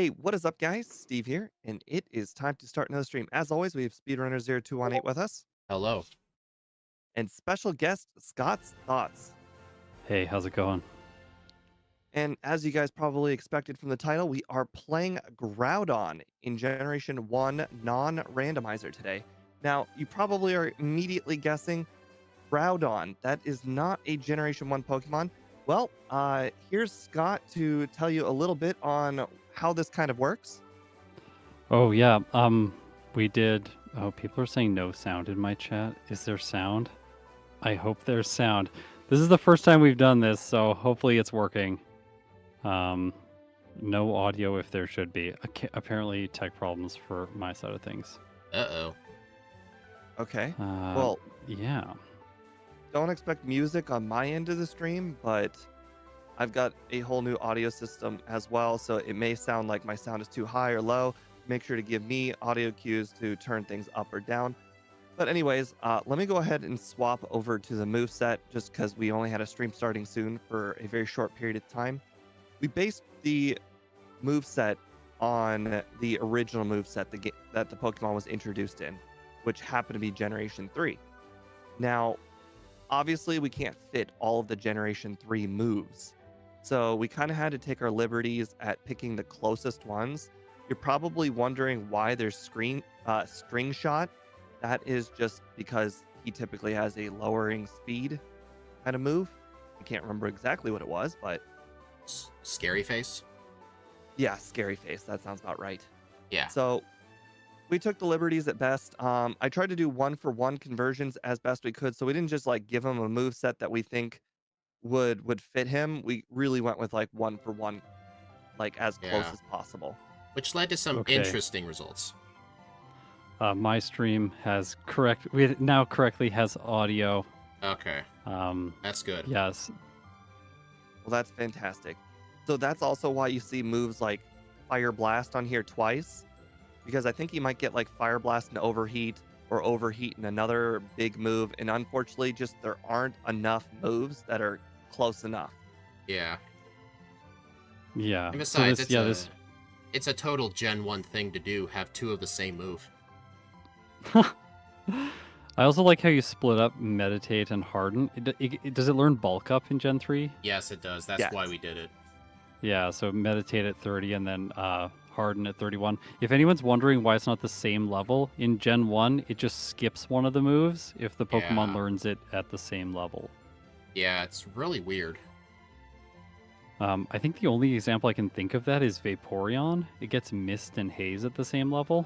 Hey, what is up, guys? Steve here, and it is time to start another stream. As always, we have Speedrunner 0218 with us, Hello. and special guest Scott's Thoughts. Hey, how's it going? And as you guys probably expected from the title, we are playing Groudon in Generation 1 non-randomizer today. Now, you probably are immediately guessing, Groudon, that is not a Generation 1 Pokemon. Well, here's Scott to tell you a little bit on how this kind of works. Oh yeah, we did. Oh, people are saying no sound in my chat. Is there sound? I hope there's sound. This is the first time we've done this, so hopefully it's working. No audio if there should be. Apparently tech problems for my side of things. Uh-oh. Okay. Uh, Well, yeah. don't expect music on my end of the stream, but I've got a whole new audio system as well, so it may sound like my sound is too high or low. Make sure to give me audio cues to turn things up or down. But anyways, let me go ahead and swap over to the moveset just because we only had a stream starting soon for a very short period of time. We based the moveset on the original moveset that the Pokemon was introduced in, which happened to be Generation 3. Now, obviously, we can't fit all of the Generation 3 moves. So we kind of had to take our liberties at picking the closest ones. You're probably wondering why there's string shot. That is just because he typically has a lowering speed kind of move. I can't remember exactly what it was, but Scary face? yeah, scary face. That sounds about right. Yeah. So we took the liberties at best. I tried to do 1-for-1 conversions as best we could, so we didn't just like give him a move set that we think would fit him. We really went with like 1-for-1, like as close Yeah. as possible. Which led to some Okay. interesting results. My stream has now correctly has audio. Okay. That's good. Yes. Well, that's fantastic. So that's also why you see moves like Fire Blast on here twice, because I think you might get like Fire Blast and Overheat or Overheat and another big move, and unfortunately, just there aren't enough moves that are close enough. Yeah. Yeah. And besides, so this, it's a total Gen 1 thing to do, have two of the same move. I also like how you split up Meditate and Harden. Does it learn Bulk Up in Gen 3? Yes, it does. That's Yes. why we did it. Yeah, so Meditate at 30 and then Harden at 31. If anyone's wondering why it's not the same level, in Gen 1, it just skips one of the moves if the Pokemon Yeah. learns it at the same level. Yeah, it's really weird. I think the only example I can think of that is Vaporeon. It gets Mist and Haze at the same level.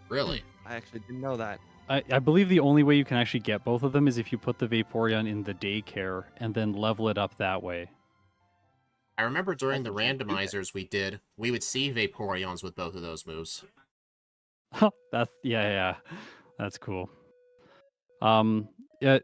Really? I actually didn't know that. I believe the only way you can actually get both of them is if you put the Vaporeon in the daycare and then level it up that way. I remember during the That's what you do randomizers we would see Vaporeons with both of those moves. Yeah, that's cool. Yeah,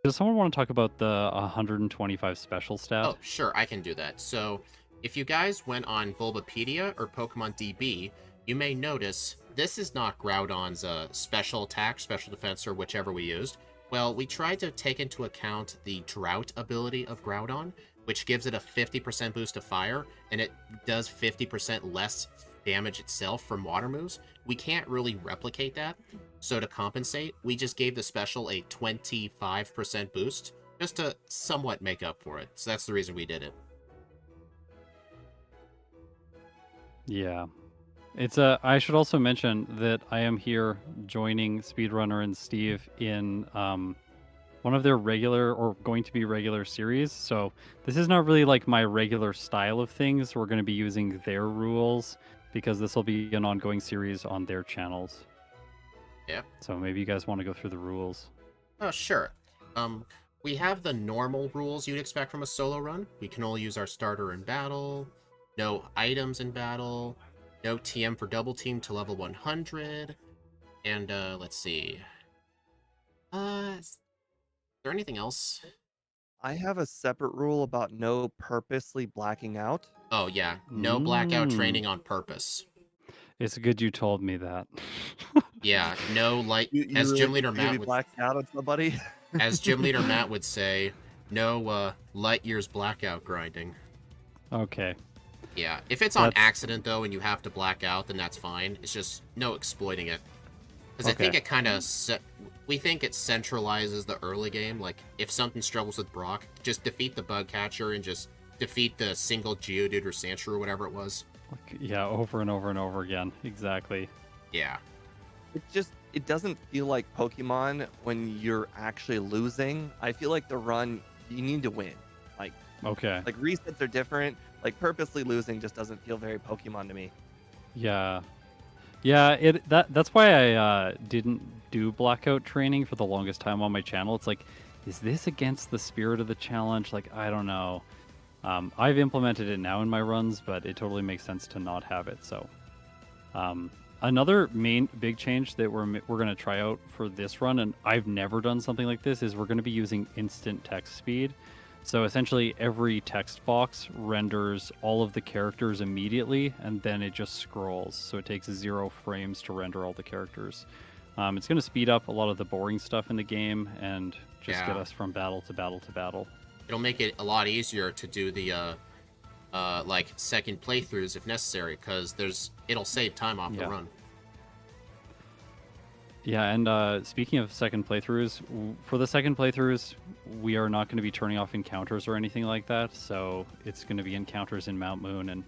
does someone want to talk about the 125 special stat? Oh, sure, I can do that. So, if you guys went on Bulbapedia or Pokemon DB, you may notice this is not Groudon's special attack, special defense, or whichever we used. Well, we tried to take into account the drought ability of Groudon, which gives it a 50% boost to fire, and it does 50% less damage itself from water moves. We can't really replicate that, so to compensate, we just gave the special a 25% boost, just to somewhat make up for it. So that's the reason we did it. Yeah. It's I should also mention that I am here joining Speedrunner and Steve in one of their regular or going to be regular series. So this is not really like my regular style of things. We're going to be using their rules because this will be an ongoing series on their channels. Yeah. So maybe you guys want to go through the rules. Oh, sure. We have the normal rules you'd expect from a solo run. We can only use our starter in battle, no items in battle, no TM for double team to level 100, and let's see. Is there anything else? I have a separate rule about no purposely blacking out. Oh yeah, no blackout training on purpose. It's good you told me that. Yeah, no light. You As Gym really Leader Matt would, blacked out on somebody. as Gym Leader Matt would say, no light years blackout grinding. Okay. Yeah, if it's on That's accident though and you have to black out, then that's fine. It's just no exploiting it. Because I think okay. it kind of we think it centralizes the early game. Like if something struggles with Brock, just defeat the bug catcher and just defeat the single Geodude or Sandshrew or whatever it was. Like, yeah, over and over and over again. Exactly. Yeah, It doesn't feel like Pokemon when you're actually losing. I feel like the run, you need to win. Like Okay. like resets are different. Like purposely losing just doesn't feel very Pokemon to me. Yeah. Yeah, that's why I didn't do blackout training for the longest time on my channel. It's like, is this against the spirit of the challenge? Like, I don't know. I've implemented it now in my runs, but it totally makes sense to not have it. So, another main big change that we're going to try out for this run, and I've never done something like this, is we're going to be using instant text speed. So essentially, every text box renders all of the characters immediately, and then it just scrolls. So it takes 0 frames to render all the characters. It's going to speed up a lot of the boring stuff in the game and just get us from battle to battle to battle. it'll make it a lot easier to do the like second playthroughs if necessary, because it'll save time off the run. Yeah, and speaking of second playthroughs, for the second playthroughs, we are not going to be turning off encounters or anything like that. So it's going to be encounters in Mount Moon, and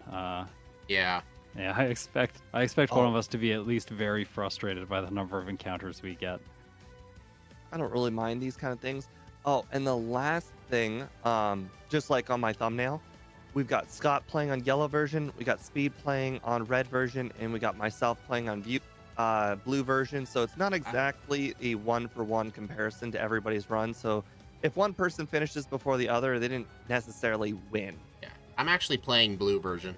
yeah, I expect one of us to be at least very frustrated by the number of encounters we get. I don't really mind these kind of things. Oh, and the last thing, just like on my thumbnail, we've got Scott playing on yellow version, we got Speed playing on red version, and we got myself playing on blue version. So it's not exactly a 1-for-1 comparison to everybody's run. So if one person finishes before the other, they didn't necessarily win. Yeah, I'm actually playing blue version.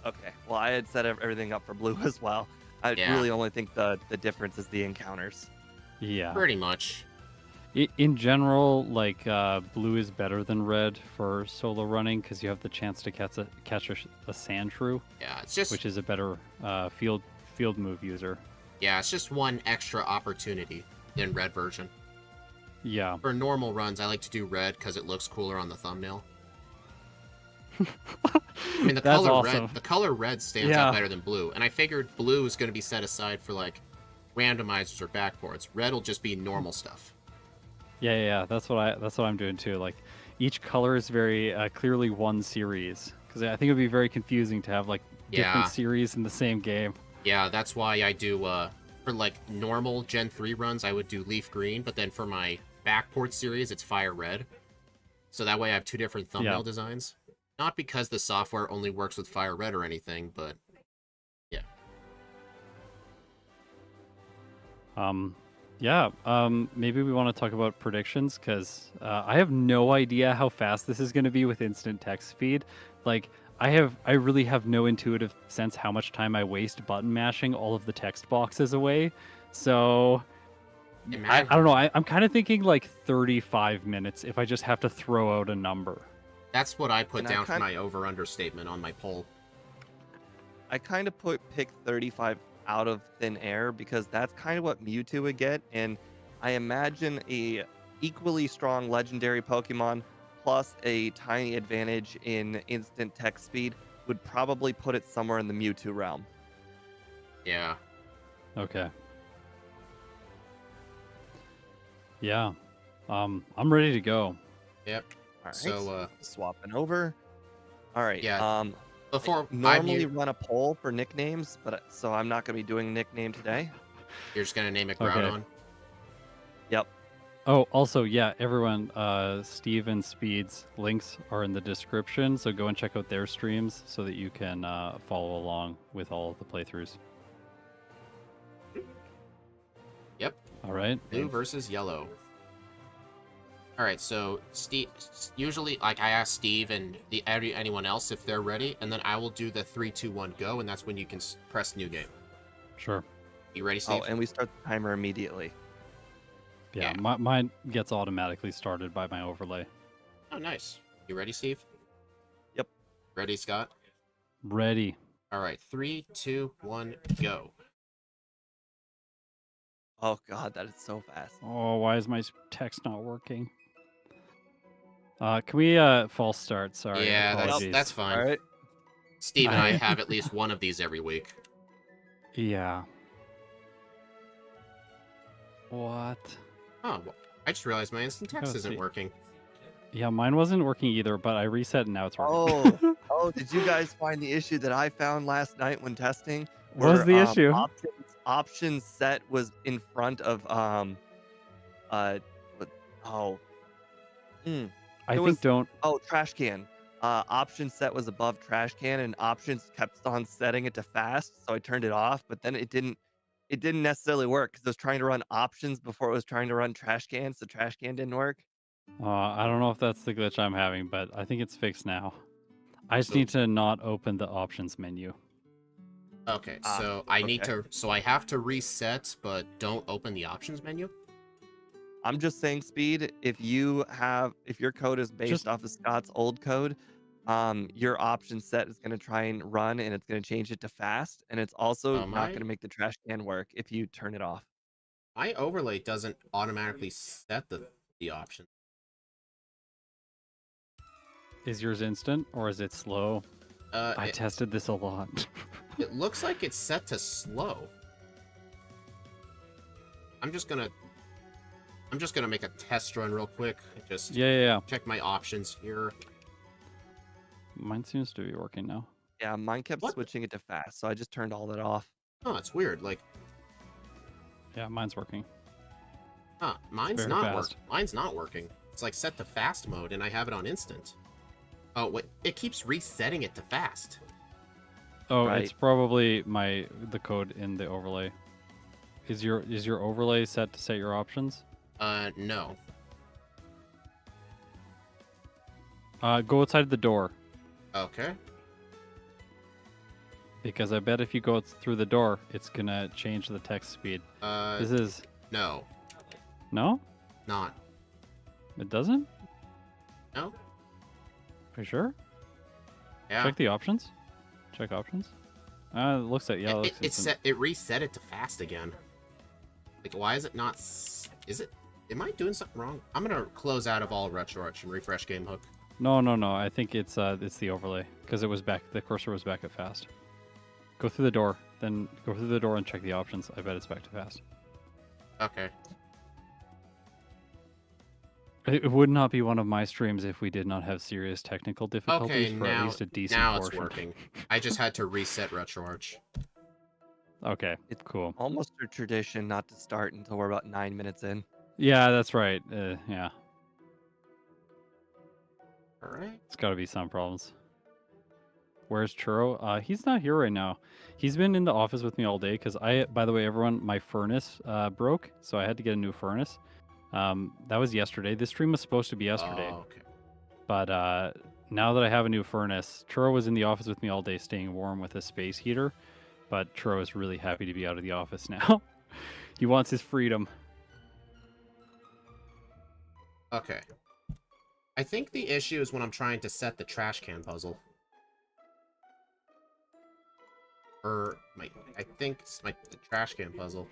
Okay. Well, I had set everything up for blue as well. I really only think the difference is the encounters. Yeah. Pretty much. In general, like blue is better than red for solo running because you have the chance to catch a Sandshrew. Yeah, it's just which is a better field move user. Yeah, it's just one extra opportunity than red version. Yeah. For normal runs, I like to do red because it looks cooler on the thumbnail. I mean, the color red stands out better than blue, and I figured blue is going to be set aside for like randomizers or backports. Red will just be normal stuff. Yeah. That's what I'm doing too. Like each color is very clearly one series, because I think it would be very confusing to have like different series in the same game. Yeah, that's why I do for like normal Gen 3 runs, I would do leaf green, but then for my backport series, it's fire red. So that way I have two different thumbnail designs. Not because the software only works with fire red or anything, but yeah. Maybe we want to talk about predictions, because I have no idea how fast this is going to be with instant text speed. Like, I really have no intuitive sense how much time I waste button mashing all of the text boxes away. So I don't know. I'm kind of thinking like 35 minutes if I just have to throw out a number. That's what I put down for my over-under statement on my poll. I kind of pick 35 out of thin air because that's kind of what Mewtwo would get, and I imagine a equally strong legendary Pokemon plus a tiny advantage in instant text speed would probably put it somewhere in the Mewtwo realm. Yeah. Okay. Yeah. I'm ready to go. Yep. All right. So swapping over. All right. Yeah. Before I normally run a poll for nicknames, but so I'm not going to be doing a nickname today. You're just going to name it Groudon? Okay. Yep. Oh, also, yeah, everyone, Steve and Speed's links are in the description, so go and check out their streams so that you can follow along with all of the playthroughs. Yep. All right. Blue versus yellow. All right, so Steve, usually, like, I ask Steve and anyone else if they're ready, and then I will do the 3, 2, 1, go, and that's when you can press new game. Sure. You ready, Steve? Oh, and we start the timer immediately. Yeah. Mine gets automatically started by my overlay. Oh, nice. You ready, Steve? Yep. Ready, Scott? Ready. All right, 3, 2, 1, go. Oh, God, that is so fast. Oh, why is my text not working? Can we false start? Sorry, Yeah, apologies. that's fine. All right. Steve and I have at least one of these every week. Yeah. What? Oh, well, I just realized my instant text Gotta isn't see. working. Yeah, mine wasn't working either, but I reset and now it's working. Oh, did you guys find the issue that I found last night when testing? What was Where the issue? options set was in front of what- oh hmm, I it think was don't. trash can. Option set was above trash can, and options kept on setting it to fast, so I turned it off. But then it didn't necessarily work because I was trying to run options before it was trying to run trash cans. So trash can didn't work. I don't know if that's the glitch I'm having, but I think it's fixed now. I just So- need to not open the options menu. Okay, Ah, so I need okay. to, so I have to reset, but don't open the options menu. I'm just saying, Speed, if your code is based Just off of Scott's old code, your option set is going to try and run and it's going to change it to fast. And it's also Oh, not going to make the trash can work if you turn it off. my overlay doesn't automatically set the option. is yours instant or is it slow? I tested this a lot. It looks like it's set to slow. I'm just gonna make a test run real quick. Just yeah. check my options here. Mine seems to be working now. Yeah, mine kept What? switching it to fast, so I just turned all that off. Oh, it's weird. Like, Yeah, mine's working. mine's very not fast. working. Mine's not working. It's like set to fast mode, and I have it on instant. Oh wait, it keeps resetting it to fast. Oh, Right. it's probably the code in the overlay. Is your overlay set to set your options? No. Go outside the door Okay. because I bet if you go through the door, it's gonna change the text speed. This is No, no, not. it doesn't. No. Are you sure? Yeah. Check the options. Check options. It looks like yeah. It reset it to fast again. Like, why is it not? Is it? Am I doing something wrong? I'm gonna close out of all RetroArch and refresh Game Hook. No. I think it's the overlay because it was back. The cursor was back at fast. Go through the door, then go through the door and check the options. I bet it's back to fast. Okay. It would not be one of my streams if we did not have serious technical difficulties Okay, for at least a decent now portion. it's working. I just had to reset RetroArch. Okay, It's cool. almost a tradition not to start until we're about 9 minutes in. Yeah, that's right. Yeah, All right. it's got to be some problems. Where's Churro? He's not here right now. He's been in the office with me all day because by the way, everyone, my furnace broke, so I had to get a new furnace. That was yesterday. This stream was supposed to be yesterday. Oh, okay. But now that I have a new furnace, Churro was in the office with me all day staying warm with a space heater. But Churro is really happy to be out of the office now. He wants his freedom. Okay. I think the issue is when I'm trying to set the trash can puzzle. Or I think it's the trash can puzzle.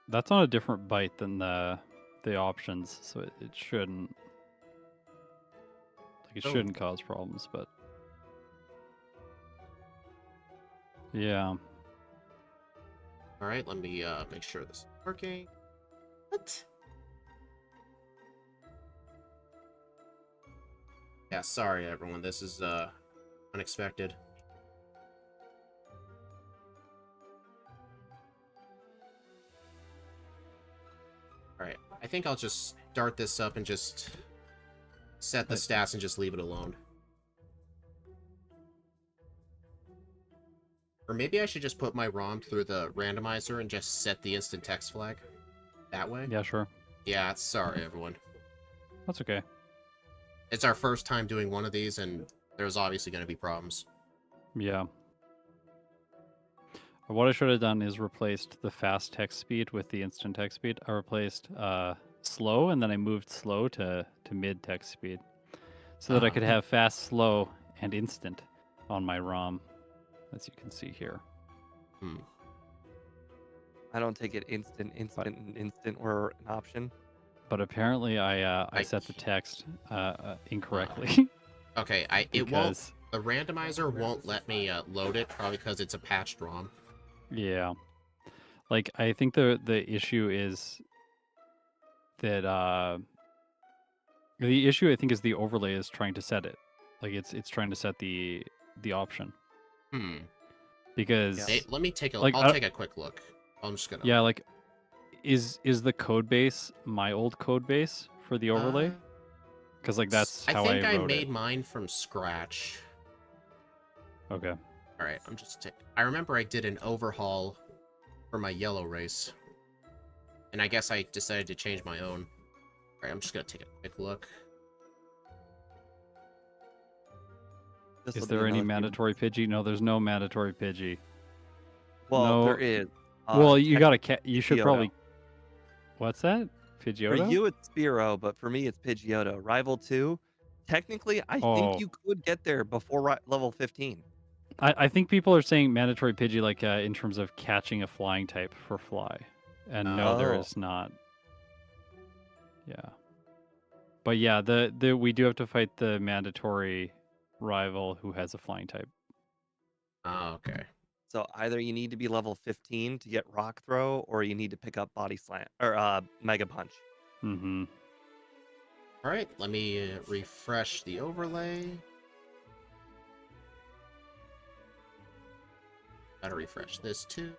That's on a different byte than the options, so it shouldn't shouldn't cause problems, but yeah. All right, let me make sure this is working. What? Yeah, sorry everyone. This is unexpected. All right, I think I'll just start this up and just set the stats and just leave it alone. Or maybe I should just put my ROM through the randomizer and just set the instant text flag that way. Yeah, sure. Yeah, sorry everyone. That's okay. It's our first time doing one of these, and there's obviously going to be problems. Yeah. What I should have done is replaced the fast text speed with the instant text speed. I replaced slow, and then I moved slow to mid text speed, so that I could have fast, slow, and instant on my ROM, as you can see here. I don't take it instant, and instant were an option. but apparently I I set the can't- text incorrectly Okay, it won't. because The randomizer won't let me load it, probably because it's a patched ROM. yeah, like I think the issue is that the issue I think is the overlay is trying to set it, like it's trying to set the option Hmm. because Yeah. Let me take a. like I'll take a quick look. I'm just gonna. yeah, like is the code base my old code base for the overlay? Because like that's I how think I wrote made it. mine from scratch. Okay. All right, I'm just. I remember I did an overhaul for my yellow race, and I guess I decided to change my own. All right, I'm just gonna take a quick look. This'll Is be there any another few- mandatory Pidgey? No, there's no mandatory Pidgey. Well, No. there is. Well, you got technically to you should Pidgeotto. probably. What's that? For Pidgeotto? you, it's Spearow, but for me, it's Pidgeotto. Rival 2, technically, I think Oh, you could get there before level 15. I think people are saying mandatory Pidgey like in terms of catching a flying type for fly, and no, there Oh. is not. Yeah, but yeah, the we do have to fight the mandatory rival who has a flying type. Oh, okay. So either you need to be level 15 to get Rock Throw, or you need to pick up Body Slam or Mega Punch. Mm-hmm. All right, let me refresh the overlay. Gotta refresh this too.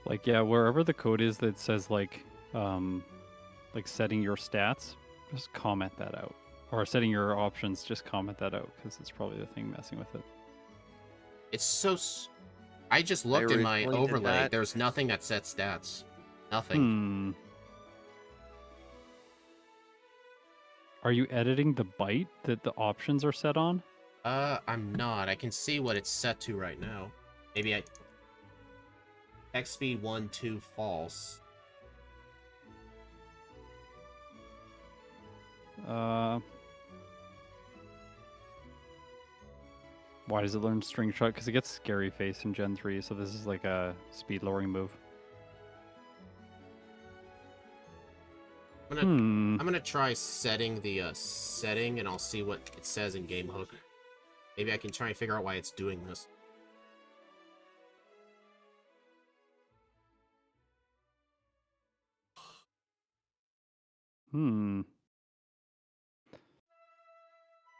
Like yeah, wherever the code is that says like setting your stats, just comment that out. Or setting your options, just comment that out because it's probably the thing messing with it. It's so. I just looked in my originally did overlay. that. There's nothing that sets stats. Nothing. Hmm. Are you editing the byte that the options are set on? I'm not. I can see what it's set to right now. Maybe I. X speed 1, 2, false. Why does it learn string shot? Because it gets scary face in Gen 3, so this is like a speed lowering move. I'm gonna try setting the setting, and I'll see what it says in Game Hook. Maybe I can try and figure out why it's doing this.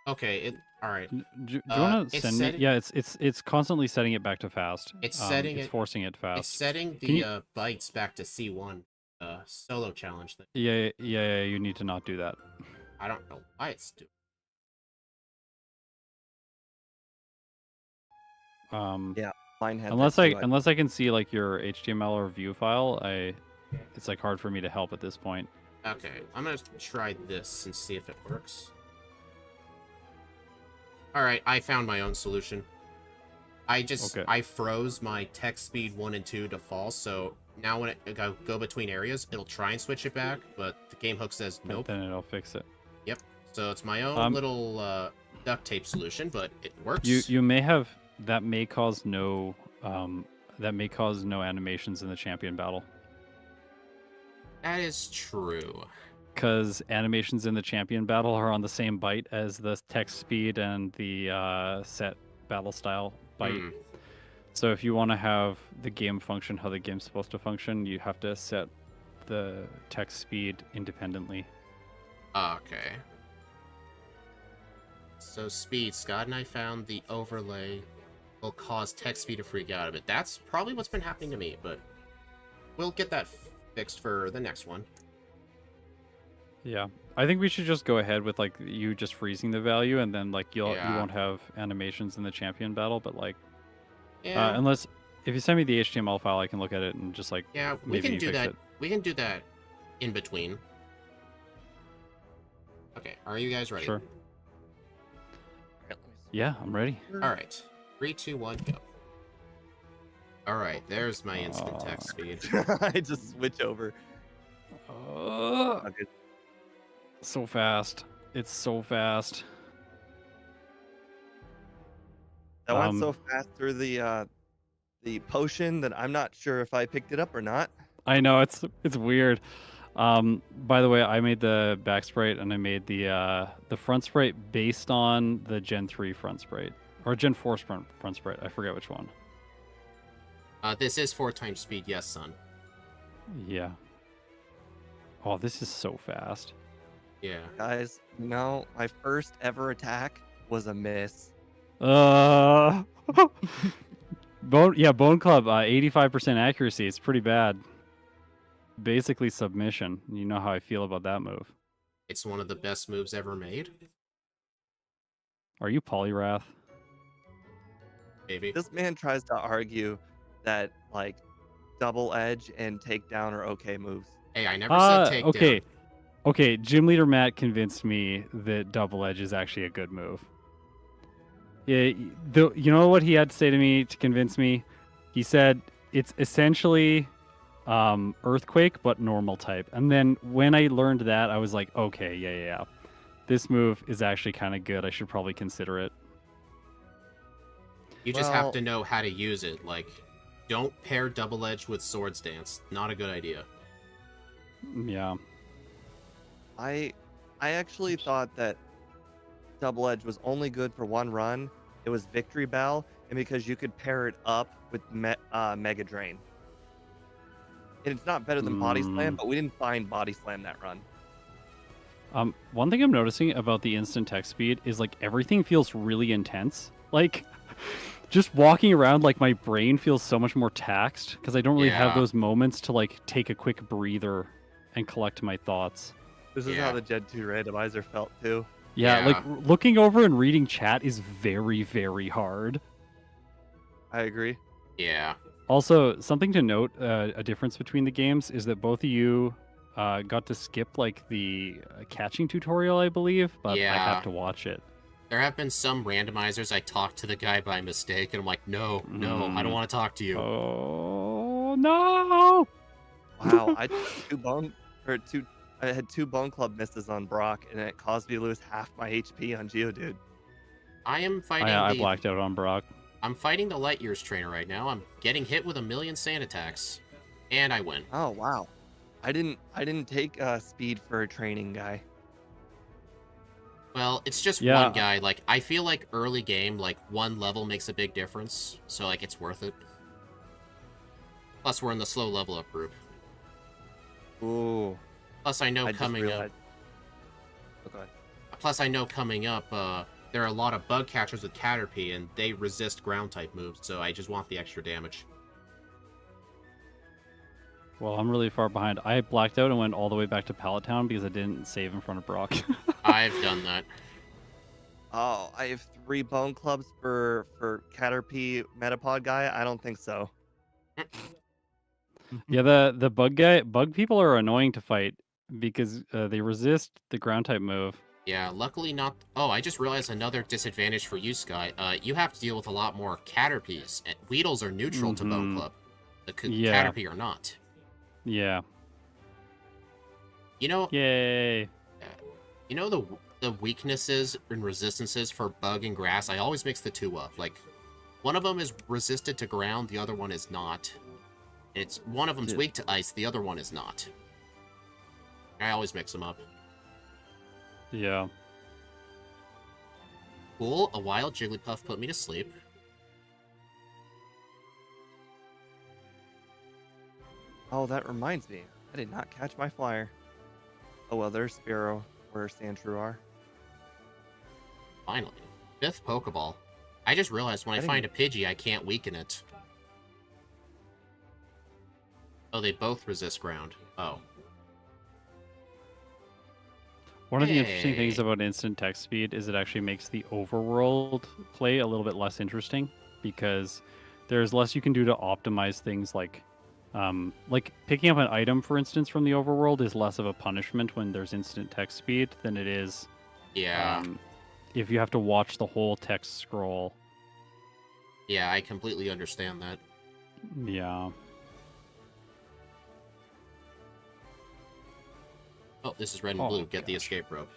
Okay, all right. Do you want to it's send me? setting- Yeah, it's constantly setting it back to fast. It's setting it's it- forcing it It's fast. setting Can you- the bytes back to C1 solo challenge thing. Yeah, you need to not do that. I don't know why it's doing. Yeah, mine had unless that too, unless I can see like your HTML or view file, it's like hard for me to help at this point. Okay, I'm gonna try this and see if it works. Alright, I found my own solution. I froze my text speed 1 and 2 to false, so now when it go between areas, it'll try and switch it back, but the game hook says nope. Then it'll fix it. Yep. So it's my own little duct tape solution, but it works. You may have that may cause no animations in the champion battle. That is true. Because animations in the champion battle are on the same byte as the text speed and the set battle style byte. So if you want to have the game function how the game's supposed to function, you have to set the text speed independently. Okay. So speed, Scott and I found the overlay will cause text speed to freak out a bit. That's probably what's been happening to me, but we'll get that fixed for the next one. Yeah, I think we should just go ahead with like you just freezing the value, and then like you won't have animations in the champion battle. But like, unless if you send me the HTML file, I can look at it and just like we can do that. It. We can do that in between. Okay, are you guys ready? Sure. Yeah, I'm ready. All right, 3, 2, 1, go. All right, there's my instant text speed. I just switch over. Okay. So fast. It's so fast. That went so fast through the potion that I'm not sure if I picked it up or not. I know it's weird. By the way, I made the back sprite and I made the front sprite based on the Gen 3 front sprite or Gen 4 front sprite. I forget which one. This is 4 times speed, yes, son. Yeah. Oh, this is so fast. Yeah. Guys, my first ever attack was a miss. Bone Club, 85% accuracy. It's pretty bad. Basically submission. You know how I feel about that move. It's one of the best moves ever made. Are you Polyrath? Maybe. This man tries to argue that like double edge and takedown are okay moves. Hey, I never said takedown. Okay. Okay, Gym Leader Matt convinced me that double edge is actually a good move. Yeah, you know what he had to say to me to convince me? He said it's essentially Earthquake, but normal type. And then when I learned that, I was like, okay, yeah. This move is actually kind of good. I should probably consider it. You just have to know how to use it. Like, don't pair double edge with Swords Dance. Not a good idea. Yeah. I actually thought that double edge was only good for one run. It was Victory Bell, and because you could pair it up with Mega Drain. And it's not better than Body Slam, but we didn't find Body Slam that run. One thing I'm noticing about the instant text speed is like everything feels really intense. Like just walking around, like my brain feels so much more taxed because I don't really have those moments to like take a quick breather and collect my thoughts. This is how the Gen 2 randomizer felt too. Yeah, like looking over and reading chat is very, very hard. I agree. Yeah. Also, something to note, a difference between the games is that both of you got to skip like the catching tutorial, I believe, but I have to watch it. There have been some randomizers I talked to the guy by mistake, and I'm like, no, I don't want to talk to you. Oh no! Wow, I had two Bone Club misses on Brock, and it caused me to lose half my HP on Geodude. I am fighting. I blacked out on Brock. I'm fighting the Light Years trainer right now. I'm getting hit with 1,000,000 sand attacks, and I win. Oh wow, I didn't take speed for a training guy. Well, it's just one guy. Like, I feel like early game, like, one level makes a big difference. So, like, it's worth it. Plus, we're in the slow level up group. Ooh. Plus, I know coming up... Okay. Plus, I know coming up, there are a lot of bug catchers with Caterpie, and they resist ground-type moves, so I just want the extra damage. Well, I'm really far behind. I blacked out and went all the way back to Pallet Town because I didn't save in front of Brock. I've done that. Oh, I have 3 Bone Clubs for Caterpie Metapod guy? I don't think so. Yeah, the bug people are annoying to fight because they resist the ground type move. Yeah, luckily not... Oh, I just realized another disadvantage for you, Sky. You have to deal with a lot more Caterpies. And Weedles are neutral to Bone Club. The Caterpie are not. Yeah. You know... Yay. You know the weaknesses and resistances for Bug and Grass? I always mix the two up. Like, one of them is resisted to ground, the other one is not. It's one of them's weak to ice, the other one is not. I always mix them up. Yeah. Cool, a wild Jigglypuff put me to sleep. Oh, that reminds me. I did not catch my flyer. Oh well, there's Spearow where Sandshrew are. Finally. 5th Pokeball. I just realized when I find a Pidgey, I can't weaken it. Oh, they both resist ground. Oh. One of the interesting things about instant text speed is it actually makes the overworld play a little bit less interesting because there's less you can do to optimize things like picking up an item, for instance, from the overworld is less of a punishment when there's instant text speed than it is if you have to watch the whole text scroll. Yeah, I completely understand that. Yeah. Oh, this is red and blue. Get the escape rope.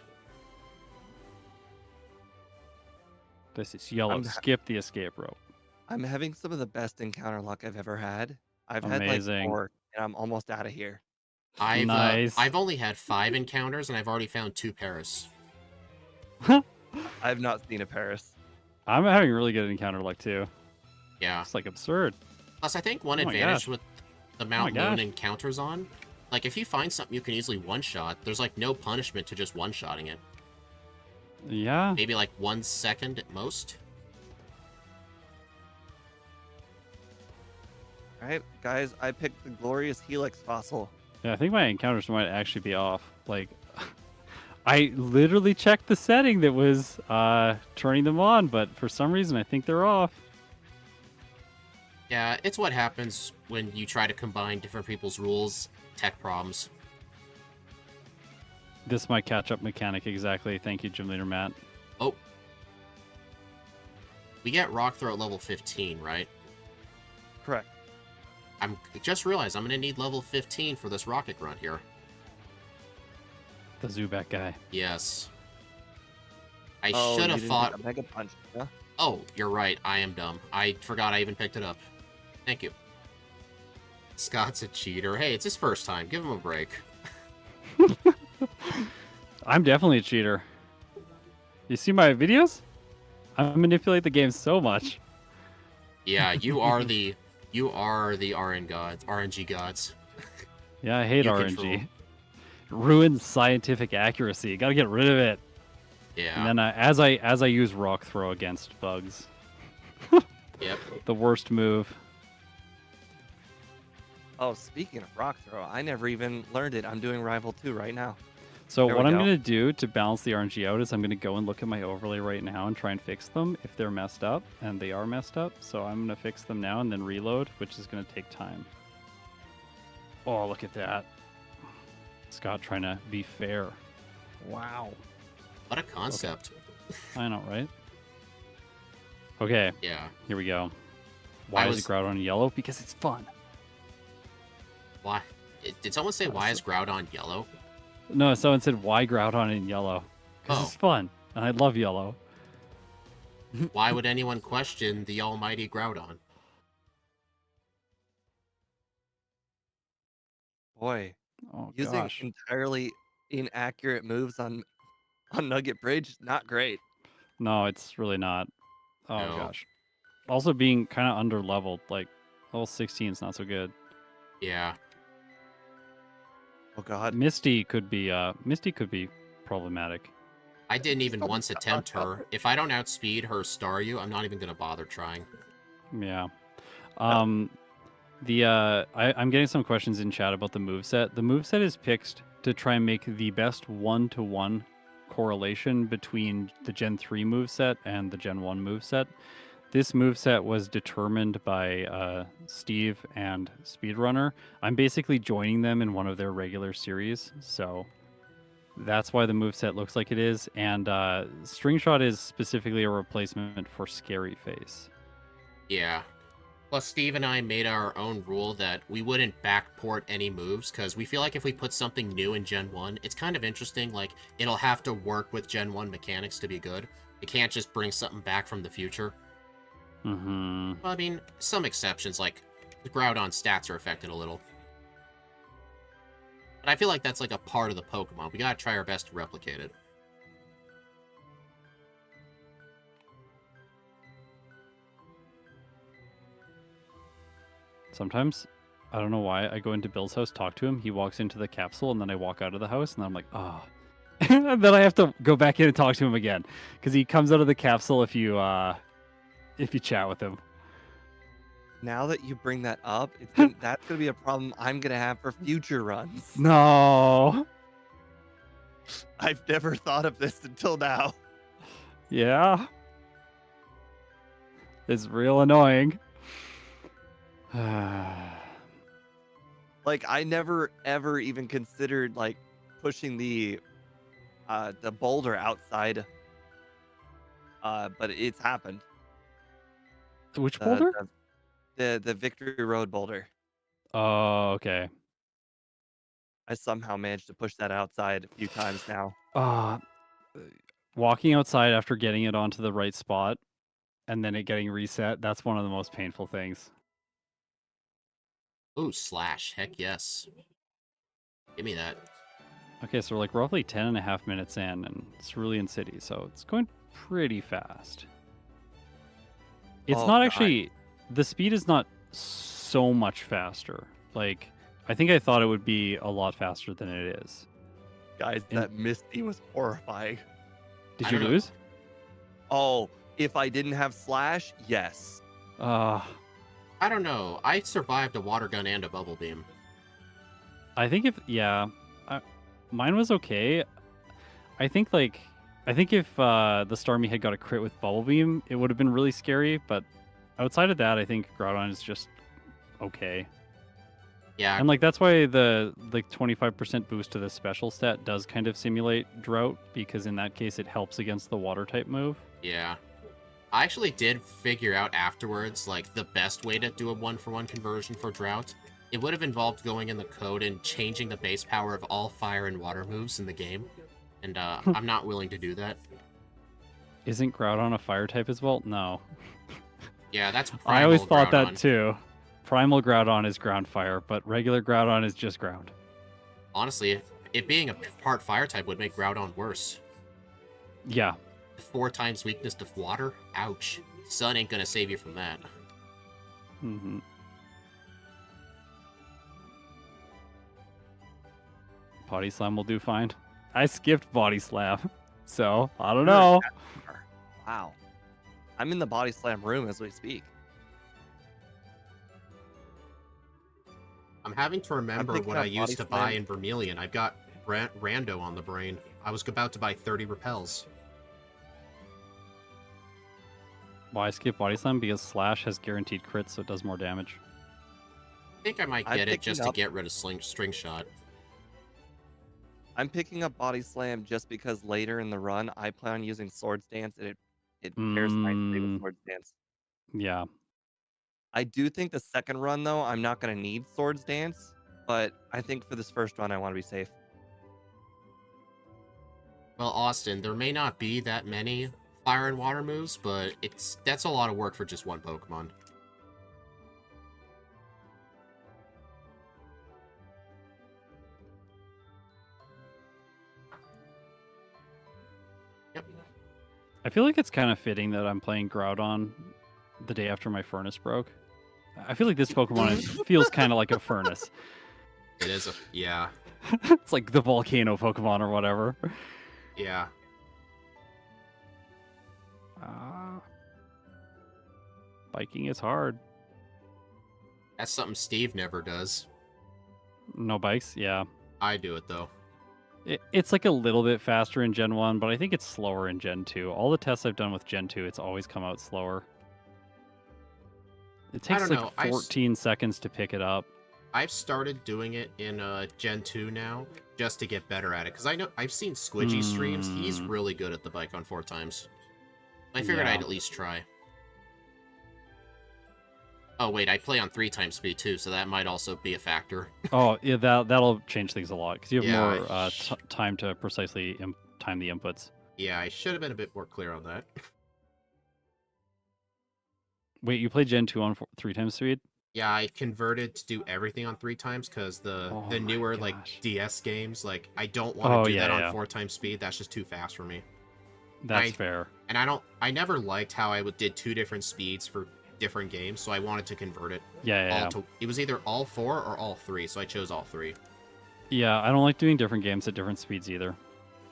This is yellow. Skip the escape rope. I'm having some of the best encounter luck I've ever had. I've Amazing. had like and I'm almost out of here. Nice. I've only had 5 encounters, and I've already found 2 Paris. I've not seen a Paris. I'm having really good encounter luck too. Yeah. It's like absurd. Plus, I think one Oh my advantage gosh. with the my Mount Moon gosh. encounters on, like if you find something you can easily one-shot, there's like no punishment to just one-shotting it. Yeah. Maybe like 1 second at most. All right, guys, I picked the glorious Helix fossil. Yeah, I think my encounters might actually be off. Like, I literally checked the setting that was turning them on, but for some reason I think they're off. Yeah, it's what happens when you try to combine different people's rules. Tech problems. This is my catch-up mechanic exactly. Thank you, Gym Leader Matt. Oh. We get Rock Throw at level 15, right? Correct. I'm just realized I'm going to need level 15 for this rocket grunt here. The Zubat guy. Yes. I Oh, should you have didn't thought... get a Mega Punch. Huh? Oh, you're right. I am dumb. I forgot I even picked it up. Thank you. Scott's a cheater. Hey, it's his first time. Give him a break. I'm definitely a cheater. You see my videos? I manipulate the game so much. Yeah, you are the RNG gods. Yeah, I hate You RNG. control. Ruins scientific accuracy. Got to get rid of it. Yeah. And then as I use Rock Throw against bugs, Yep. the worst move. Oh, speaking of Rock Throw, I never even learned it. I'm doing Rival 2 right now. So There what we I'm go. going to do to balance the RNG out is I'm going to go and look at my overlay right now and try and fix them if they're messed up, and they are messed up. So I'm going to fix them now and then reload, which is going to take time. Oh, look at that. Scott trying to be fair. Wow. What a concept. I know, right? Okay, Yeah. here we go. Why is was- Groudon yellow? Because it's fun. Why? Did someone say why is Groudon yellow? No, someone said why Groudon in yellow? Because Oh. it's fun, and I love yellow. Why would anyone question the almighty Groudon? Boy, Oh using gosh. entirely inaccurate moves on Nugget Bridge, not great. No, it's really not. Oh No. gosh. Also being kind of under leveled, like level 16 is not so good. Yeah. Oh God. Misty could be problematic. I didn't even Oh, once attempt her. If I don't outspeed her Staryu, I'm not even gonna bother trying. Yeah. I'm getting some questions in chat about the moveset. The moveset is picked to try and make the best 1-to-1 correlation between the Gen 3 moveset and the Gen 1 moveset. This moveset was determined by Steve and Speedrunner. I'm basically joining them in one of their regular series, so that's why the moveset looks like it is. And String Shot is specifically a replacement for Scary Face. Yeah. Plus, Steve and I made our own rule that we wouldn't backport any moves, because we feel like if we put something new in Gen 1, it's kind of interesting. Like, it'll have to work with Gen 1 mechanics to be good. It can't just bring something back from the future. Mm-hmm. Well, I mean, some exceptions, like the Groudon stats are affected a little. But I feel like that's like a part of the Pokemon. We gotta try our best to replicate it. Sometimes, I don't know why, I go into Bill's house, talk to him, he walks into the capsule, and then I walk out of the house, and I'm like, ah. And then I have to go back in and talk to him again, because he comes out of the capsule if you chat with him. Now that you bring that up, that's gonna be a problem I'm gonna have for future runs. No. I've never thought of this until now. Yeah. It's real annoying. Like I never ever even considered like pushing the boulder outside. But it's happened. Which The- boulder? The Victory Road boulder. Oh, okay. I somehow managed to push that outside a few times now. Walking outside after getting it onto the right spot and then it getting reset, that's one of the most painful things. Ooh, slash. Heck yes. Give me that. Okay, so we're like roughly 10.5 minutes in, and it's Cerulean City, so it's going pretty fast. It's Oh not God, actually, the speed is not so much faster. Like, I think I thought it would be a lot faster than it is. guys, And that Misty was horrifying. did I you don't know. lose? Oh, if I didn't have Slash, yes. Uh, I don't know. I survived a water gun and a bubble beam. I think mine was okay. I think if the Starmie had got a crit with Bubble Beam, it would have been really scary. But outside of that, I think Groudon is just okay. Yeah, And like that's why the 25% boost to the special stat does kind of simulate Drought, because in that case it helps against the water type move. yeah. I actually did figure out afterwards, like, the best way to do a 1-for-1 conversion for Drought. It would have involved going in the code and changing the base power of all fire and water moves in the game. And I'm not willing to do that. Isn't Groudon a fire type as well? No. Yeah, that's primal I always thought Groudon. that too. Primal Groudon is ground fire, but regular Groudon is just ground. Honestly, it being a part fire type would make Groudon worse. Yeah. 4 times weakness to water? Ouch. Sun ain't gonna save you from that. Mm-hmm. Body Slam will do fine. I skipped Body Slam, so I don't know. Wow. I'm in the Body Slam room as we speak. I'm having to remember picking what up I used to Body buy Slam. in Vermilion. I've got Rando on the brain. I was about to buy 30 repels. Why skip Body Slam? Because Slash has guaranteed crits, so it does more damage. I think I might I'm get it picking just to up- get rid of String Shot. I'm picking up Body Slam just because later in the run I plan on using Swords Dance, and it pairs nicely with Swords Dance. Yeah. I do think the second run though I'm not going to need Swords Dance, but I think for this first run I want to be safe. Well, Austin, there may not be that many fire and water moves, but that's a lot of work for just one Pokemon. Yep. I feel like it's kind of fitting that I'm playing Groudon the day after my furnace broke. I feel like this Pokemon feels kind of like a furnace. It is yeah. It's like the volcano Pokemon or whatever. Yeah. Biking is hard. That's something Steve never does. No bikes? Yeah. I do it, though. It's like a little bit faster in Gen 1, but I think it's slower in Gen 2. All the tests I've done with Gen 2, it's always come out slower. It takes don't like know. 14 seconds to pick it up. I've started doing it in Gen 2 now, just to get better at it. Because I know I've seen Squidgy streams. He's really good at the bike on 4 times. I figured Yeah. I'd at least try. Oh, wait, I play on 3 times speed, too, so that might also be a factor. Oh, yeah, that'll change things a lot, because you have Yeah, more time to precisely time the inputs. Yeah, I should have been a bit more clear on that. Wait, you play Gen 2 on 3 times speed? Yeah, I converted to do everything on 3 times, because the my newer, like, gosh. DS games, like, I don't want to do that on yeah. 4 times speed. That's just too fast for me. That's fair. And I never liked how I did 2 different speeds for different games, so I wanted to convert it. Yeah. It was either all 4 or all 3, so I chose all 3. Yeah, I don't like doing different games at different speeds either.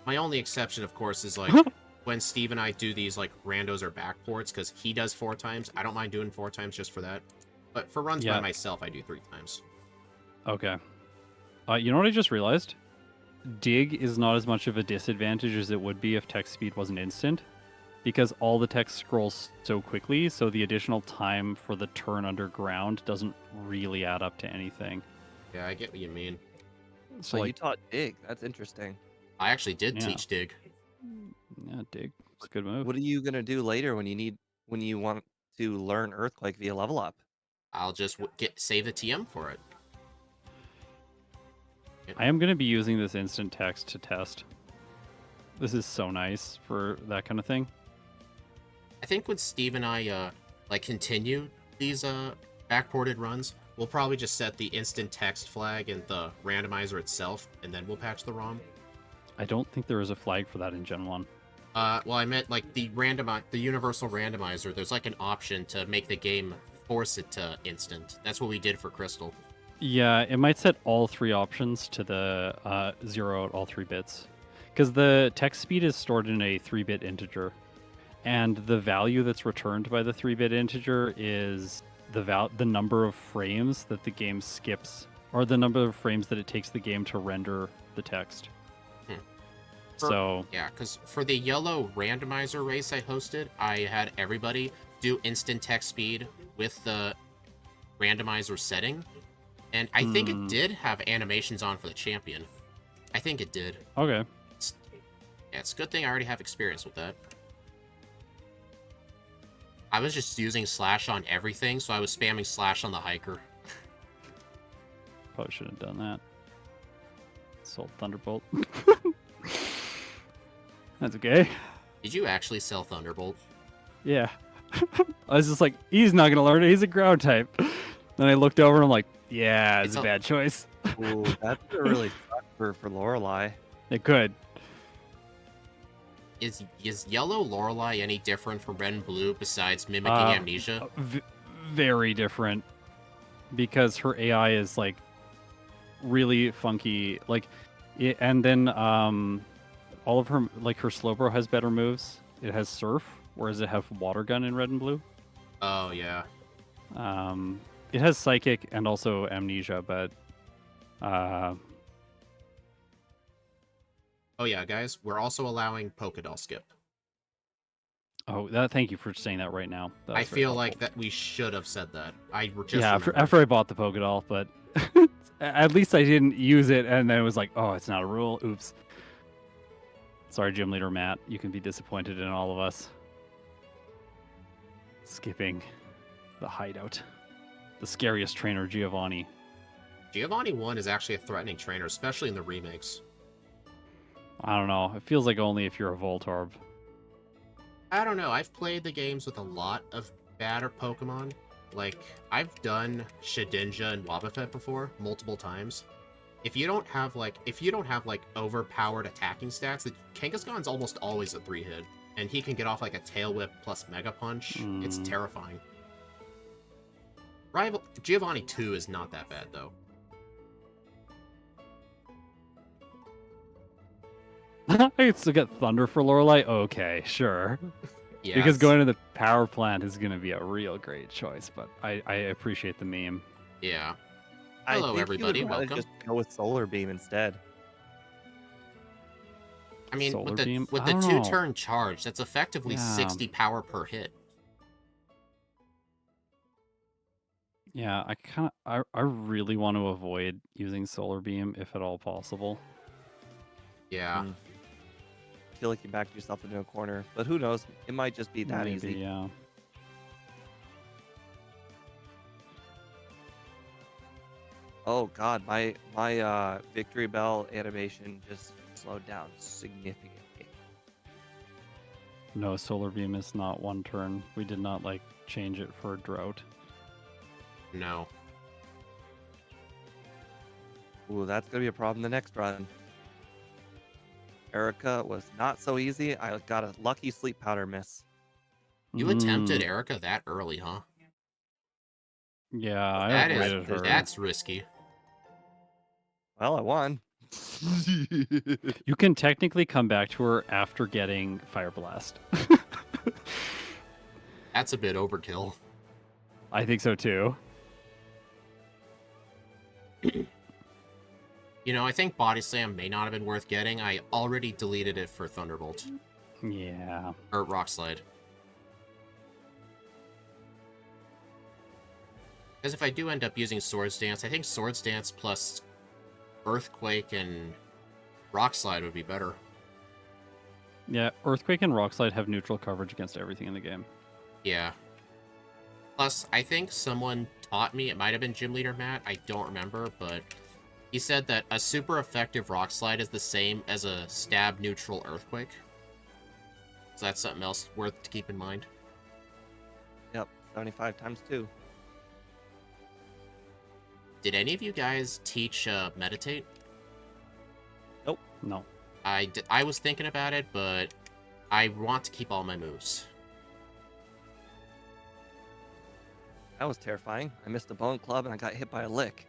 My only exception, of course, is like when Steve and I do these like randos or backports, because he does 4 times. I don't mind doing 4 times just for that. But for runs by myself, I do 3 times. Okay. You know what I just realized? Dig is not as much of a disadvantage as it would be if text speed wasn't instant, because all the text scrolls so quickly, so the additional time for the turn underground doesn't really add up to anything. Yeah, I get what you mean. So you like, taught Dig. That's interesting. I actually did Yeah. teach Dig. yeah, Dig. It's a good move. What are you gonna do later when you want to learn Earthquake via level up? I'll just save the TM for it. I am going to be using this instant text to test. This is so nice for that kind of thing. I think when Steve and I like continue these backported runs, We'll probably just set the instant text flag in the randomizer itself, and then we'll patch the ROM. I don't think there is a flag for that in Gen 1. Well, I meant like the universal randomizer. There's like an option to make the game force it to instant. That's what we did for Crystal. Yeah, it might set all 3 options to the 0 out all 3 bits. Because the text speed is stored in a 3-bit integer. And the value that's returned by the 3-bit integer is the number of frames that the game skips, or the number of frames that it takes the game to render the text. So yeah, because for the yellow randomizer race I hosted, I had everybody do instant text speed with the randomizer setting, and I think it did have animations on for the champion. I think it did. Okay. It's a good thing I already have experience with that. I was just using slash on everything, so I was spamming slash on the hiker. Probably should have done that. Sold Thunderbolt. That's okay. Did you actually sell Thunderbolt? Yeah. I was just like, he's not going to learn it. He's a ground type. Then I looked over and I'm like, yeah, it's a bad choice. Ooh, that's a really suck for Lorelei. It could. Is yellow Lorelei any different from red and blue besides mimicking amnesia? Very different. Because her AI is like really funky. Like, and then all of her, like her Slowbro has better moves. It has Surf, whereas it has Water Gun in red and blue. Oh, yeah. It has Psychic and also Amnesia, but oh yeah, guys, we're also allowing Pokedoll skip. Oh, thank you for saying that right now. I feel like that we should have said that. After I bought the Pokedoll, but at least I didn't use it, and then it was like, oh, it's not a rule. Oops. Sorry, Gym Leader Matt. You can be disappointed in all of us. Skipping the hideout. The scariest trainer, Giovanni. Giovanni 1 is actually a threatening trainer, especially in the remakes. I don't know. It feels like only if you're a Voltorb. I don't know. I've played the games with a lot of badder Pokemon. Like, I've done Shedinja and Wobbuffet before, multiple times. If you don't have overpowered attacking stats, the Kangaskhan's almost always a 3-hit. And he can get off like a Tail Whip plus Mega Punch. It's terrifying. Giovanni 2 is not that bad, though. I can still get Thunder for Lorelei? Okay, sure. Yes. Because going to the power plant is going to be a real great choice, but I appreciate the meme. Yeah. I Hello, think everybody. you would rather Welcome. just go with Solar Beam instead. I mean, Solar with the Beam? with I the don't know. 2-turn charge, that's effectively Yeah. 60 power per hit. Yeah, I really want to avoid using Solar Beam if at all possible. Yeah. I feel like you backed yourself into a corner, but who knows? It might just be that Maybe, easy. yeah. Oh god, my Victory Bell animation just slowed down significantly. No, Solar Beam is not 1 turn. We did not change it for Drought. No. Ooh, that's gonna be a problem the next run. Erica was not so easy. I got a lucky Sleep Powder miss. You attempted Erica that early, huh? Yeah, I avoided her. That's risky. Well, I won. You can technically come back to her after getting Fire Blast. That's a bit overkill. I think so too. You know, I think Body Slam may not have been worth getting. I already deleted it for Thunderbolt. Yeah. Or Rock Slide. Because if I do end up using Swords Dance, I think Swords Dance plus Earthquake and Rock Slide would be better. Yeah, Earthquake and Rock Slide have neutral coverage against everything in the game. Yeah. Plus, I think someone taught me, it might have been Gym Leader Matt, I don't remember, but he said that a super effective Rock Slide is the same as a stab neutral Earthquake. So that's something else worth to keep in mind. Yep, 75 times 2. Did any of you guys teach meditate? No. I was thinking about it, but I want to keep all my moves. That was terrifying. I missed a bone club and I got hit by a lick.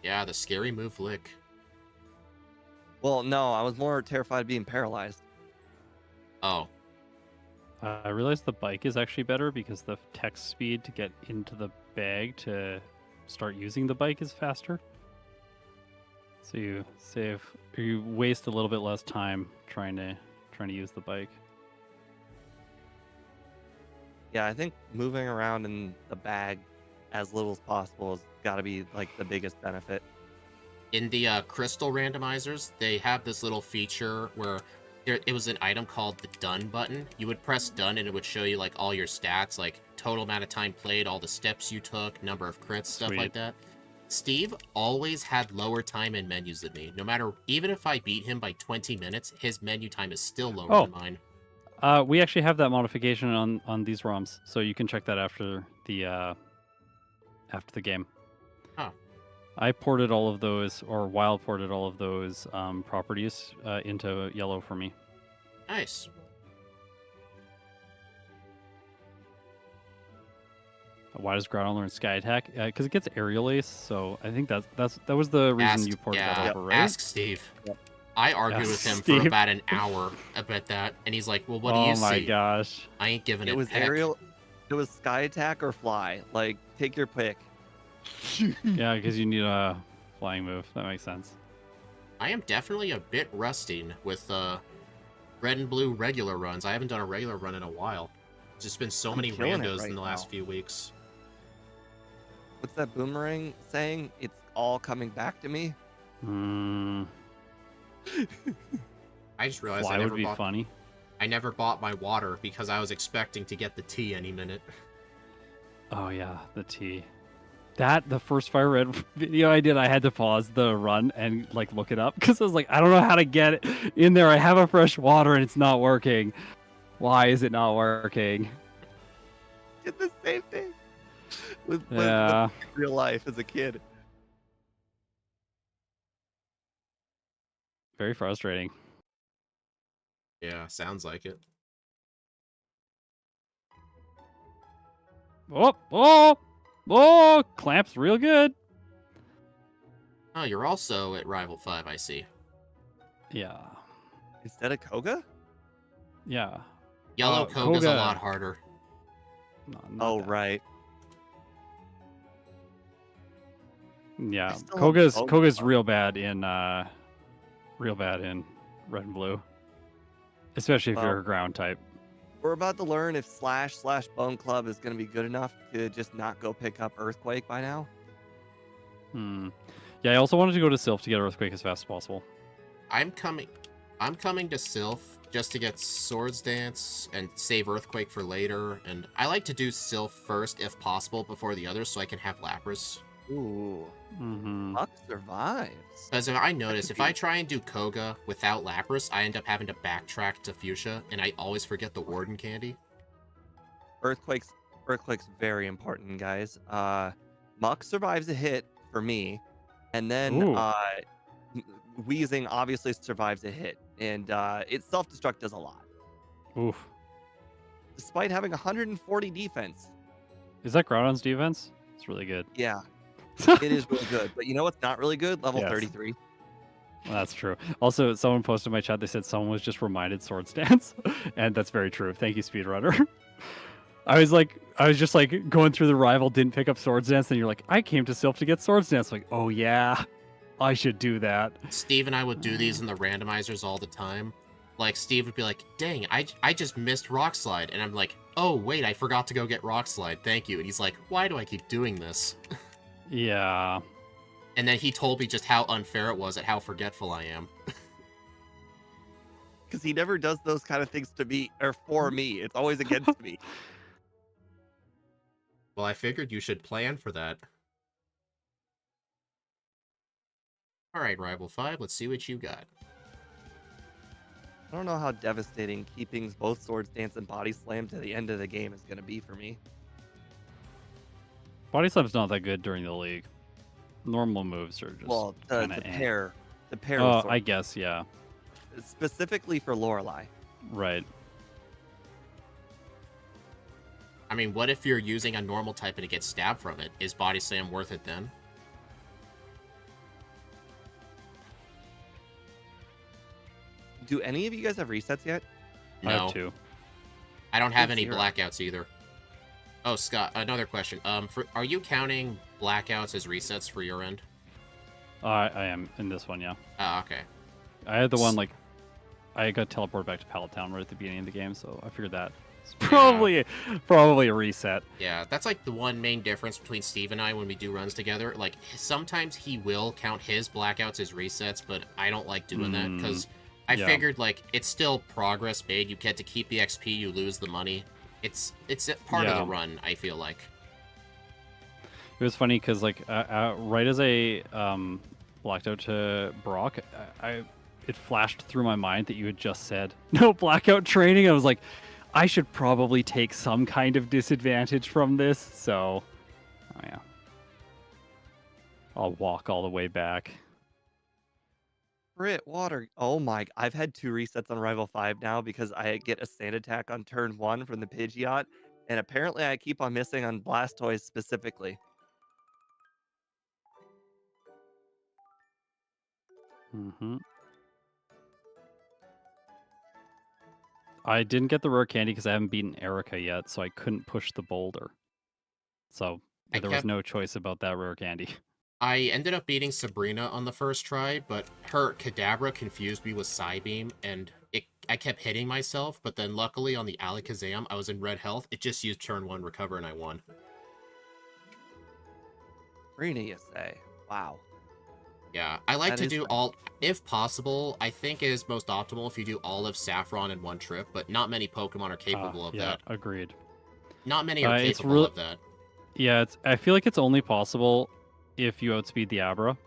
Yeah, the scary move lick. Well, no, I was more terrified of being paralyzed. Oh, I realized the bike is actually better because the text speed to get into the bag to start using the bike is faster. So you waste a little bit less time trying to use the bike. Yeah, I think moving around in the bag as little as possible has got to be like the biggest benefit. in the crystal randomizers, they have this little feature where it was an item called the done button. You would press done and it would show you like all your stats, like total amount of time played, all the steps you took, number of crits, stuff Sweet. like that. Steve always had lower time in menus than me. No matter, even if I beat him by 20 minutes, his menu time is still lower than mine. We actually have that modification on these ROMs, so you can check that after the game. Huh. I ported all of those, or wild ported all of those properties into yellow for me. Nice. Why does Groudon learn Sky Attack? Because it gets Aerial Ace, so I think that was the reason you ported that over, right? Ask Steve. Yep. I argued Ask with him Steve. for about an hour about that, and he's like, "Well, what do you see?" Oh my gosh! I ain't giving it. It was heck. aerial. It was Sky Attack or Fly. Like, take your pick. Yeah, because you need a flying move. That makes sense. I am definitely a bit rusty with red and blue regular runs. I haven't done a regular run in a while. There's just been so I'm many killing it randos right in the last now. few weeks. What's that boomerang saying? It's all coming back to me. I just realized Fly would be funny. I never bought my water because I was expecting to get the tea any minute. Oh yeah, the T. The first Fire Red video I did, I had to pause the run and like look it up because I was like, I don't know how to get it in there. I have a fresh water and it's not working. Why is it not working? Did the same thing with Yeah. real life as a kid. Very frustrating. Yeah, sounds like it. Oh, clamps real good. Oh, you're also at Rival 5, I see. Yeah. Instead of Koga? Yeah. Yellow Koga's a Koga. lot harder. Not Oh, that. right. Yeah. still love Koga's Koga. real bad in red and blue. Especially if you're a ground type. We're about to learn if //Bone Club is going to be good enough to just not go pick up Earthquake by now. Yeah, I also wanted to go to Sylph to get Earthquake as fast as possible. I'm coming to Sylph just to get Swords Dance and save Earthquake for later, and I like to do Sylph first if possible before the others so I can have Lapras. Ooh. Mm-hmm. Buck survives. Because I notice if I try and do Koga without Lapras, I end up having to backtrack to Fuchsia, and I always forget the Warden candy. Earthquake's very important, guys. Muck survives a hit for me, and then Ooh. Wheezing obviously survives a hit, and its self-destruct does a lot. Oof. Despite having 140 defense. Is that Groudon's defense? It's really good. Yeah, it is really good. But you know what's not really good? Level Yes. 33. That's true. Also, someone posted in my chat, they said someone was just reminded Swords Dance. And that's very true. Thank you, Speedrunner. I was just like going through the rival, didn't pick up Swords Dance, and you're like, I came to Sylph to get Swords Dance. Like, oh yeah, I should do that. Steve and I would do these in the randomizers all the time. Like, Steve would be like, dang, I just missed Rock Slide. And I'm like, oh, wait, I forgot to go get Rock Slide. Thank you. And he's like, why do I keep doing this? Yeah. And then he told me just how unfair it was at how forgetful I am. Because he never does those kind of things to me or for me. It's always against me. Well, I figured you should plan for that. Alright, Rival 5, let's see what you got. I don't know how devastating keeping both Swords Dance and Body Slam to the end of the game is going to be for me. Body Slam's not that good during the league. Normal moves are just Well, kind the of pair, the pair was Oh, sort I guess, yeah. of specifically for Lorelei. Right. I mean, what if you're using a normal type and it gets stabbed from it? Is Body Slam worth it then? Do any of you guys have resets yet? I have No. 2. I don't have any 0. blackouts either. Oh, Scott, another question. Are you counting blackouts as resets for your end? I am in this one, yeah. Oh, okay. I had the one, like, I got teleported back to Pallet Town right at the beginning of the game, so I figured that. It's probably a reset. Yeah, that's like the one main difference between Steve and I when we do runs together. Like, sometimes he will count his blackouts as resets, but I don't like doing that because I yeah. figured, like, it's still progress made. You get to keep the XP, you lose the money. It's a part of the run, I feel like. It was funny because, like, right as I blacked out to Brock, it flashed through my mind that you had just said no blackout training. I was like, I should probably take some kind of disadvantage from this. So, oh yeah, I'll walk all the way back. Brit, water. Oh my! I've had 2 resets on Rival 5 now because I get a sand attack on turn 1 from the Pidgeot, and apparently I keep on missing on Blastoise specifically. Mm-hmm. I didn't get the rare candy because I haven't beaten Erica yet, so I couldn't push the boulder. So there was no choice about that rare candy. I ended up beating Sabrina on the first try, but her Kadabra confused me with Psybeam, and I kept hitting myself, but then luckily on the Alakazam, I was in red health. It just used turn 1 recover, and I won. Sabrina, you say? Wow. Yeah, I like That to is do fun. all, if possible, I think it is most optimal if you do all of Saffron in one trip, but not many Pokemon are capable of that. Yeah, agreed. Not many are capable of that. Yeah, I feel like it's only possible if you outspeed the Abra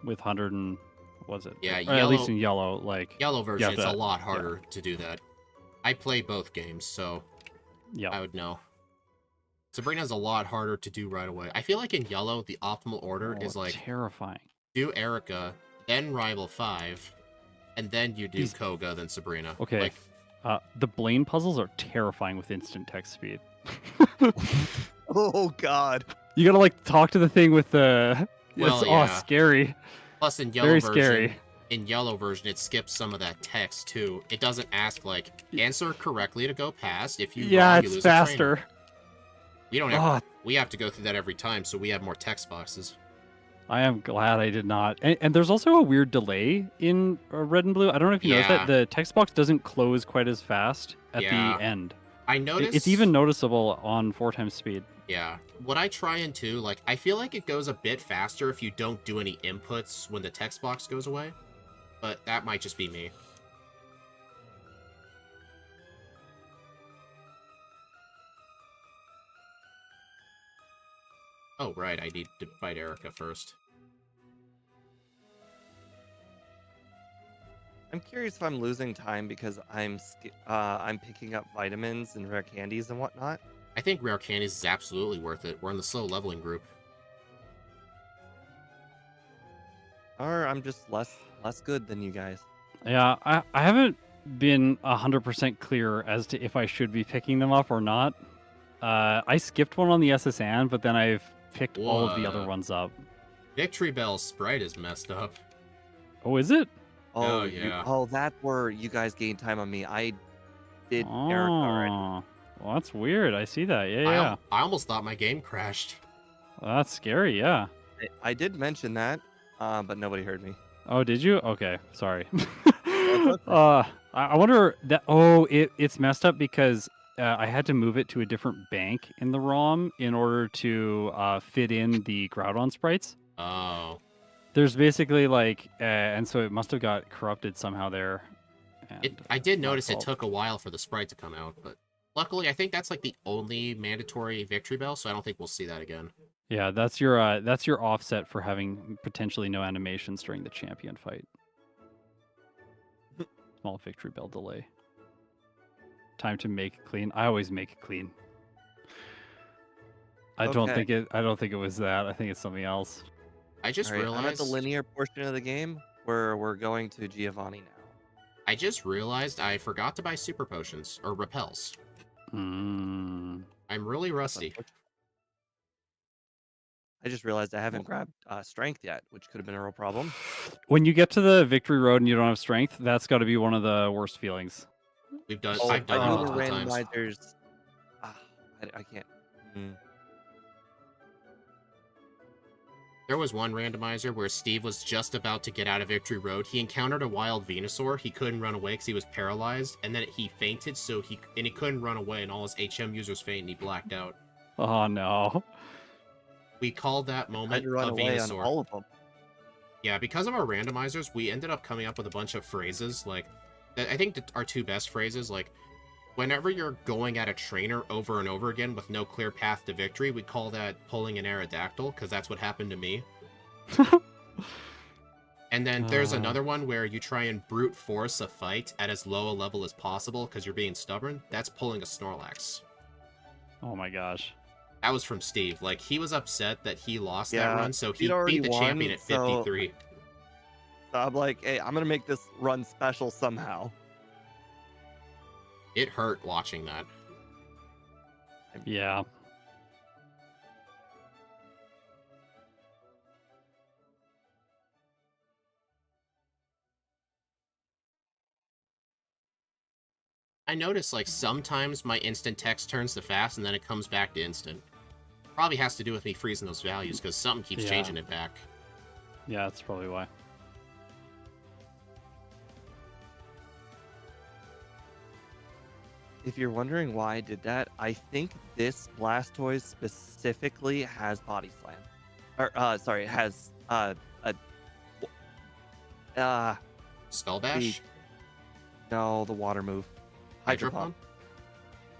with 100 and was it? Yeah, or at least in yellow, like yellow version, it's a lot harder to do that. I play both games, so yeah, I would know. Sabrina's a lot harder to do right away. I feel like in yellow, the optimal order is like terrifying. Do Erica, then Rival 5, and then you do Koga, then Sabrina. Okay. The Blaine puzzles are terrifying with instant text speed. Oh God! You gotta like talk to the thing with the. Well, it's scary. Plus, in yellow Very version, scary. In yellow version, it skips some of that text too. It doesn't ask like answer correctly to go past. If you wrong, you lose faster. A trainer. We don't have. We have to go through that every time, so we have more text boxes. I am glad I did not. And there's also a weird delay in Red and Blue. I don't know if you noticed that. The text box doesn't close quite as fast at the end. I noticed. It's even noticeable on 4 times speed. Yeah. What I try and do, like, I feel like it goes a bit faster if you don't do any inputs when the text box goes away. But that might just be me. Oh, right. I need to fight Erica first. I'm curious if I'm losing time because I'm picking up vitamins and rare candies and whatnot. I think rare candies is absolutely worth it. We're in the slow leveling group. Or I'm just less good than you guys. Yeah, I haven't been 100% clear as to if I should be picking them up or not. I skipped one on the SSN, but then I've picked all of the other ones up. Victory Bell's sprite is messed up. Oh, is it? Oh, yeah. That's where you guys gain time on me. I did Erica already. Well, that's weird. I see that. Yeah. I almost thought my game crashed. Well, that's scary, yeah. I did mention that, but nobody heard me. Oh, did you? Okay, sorry. Okay. I wonder that. Oh, it's messed up because I had to move it to a different bank in the ROM in order to fit in the Groudon sprites. Oh. There's basically like, and so it must have got corrupted somehow there. I did notice it took a while for the sprite to come out, but luckily I think that's like the only mandatory Victory Bell, so I don't think we'll see that again. Yeah, that's your offset for having potentially no animations during the champion fight. Small Victory Bell delay. Time to make it clean. I always make it clean. I don't Okay. think it. I don't think it was that. I think it's something else. I just All right. I'm at the realized. linear portion of the game where we're going to Giovanni now. I just realized I forgot to buy super potions or repels. Mm. I'm really That's rusty. unfortunate. I just realized I haven't grabbed strength yet, which could have been a real problem. When you get to the victory road and you don't have strength, that's got to be one of the worst feelings. Oh, I've if I done it do the multiple times. randomizers, ah, I can't. Mm. There was one randomizer where Steve was just about to get out of Victory Road. He encountered a wild Venusaur. He couldn't run away because he was paralyzed, and then he fainted, so he couldn't run away, and all his HM users faint, and he blacked out. Oh no. We called that I had moment to run a away on Venusaur. all of them. Yeah, because of our randomizers, we ended up coming up with a bunch of phrases. Like, I think our two best phrases, like, whenever you're going at a trainer over and over again with no clear path to victory, we call that pulling an Aerodactyl, because that's what happened to me. And then there's another one where you try and brute force a fight at as low a level as possible because you're being stubborn. That's pulling a Snorlax. Oh my gosh. That was from Steve. Like, he was upset that he lost that Yeah, run, so he'd he already beat the champion won, at 53. So I'm like, hey, I'm gonna make this run special somehow. It hurt watching that. Yeah. I notice, like, sometimes my instant text turns to fast and then it comes back to instant. Probably has to do with me freezing those values because something keeps Yeah. changing it back. Yeah, that's probably why. If you're wondering why I did that, I think this Blastoise specifically has Body Slam. Or, sorry, it has, Skull Bash? no, the water move. Hydro Hydro Pump?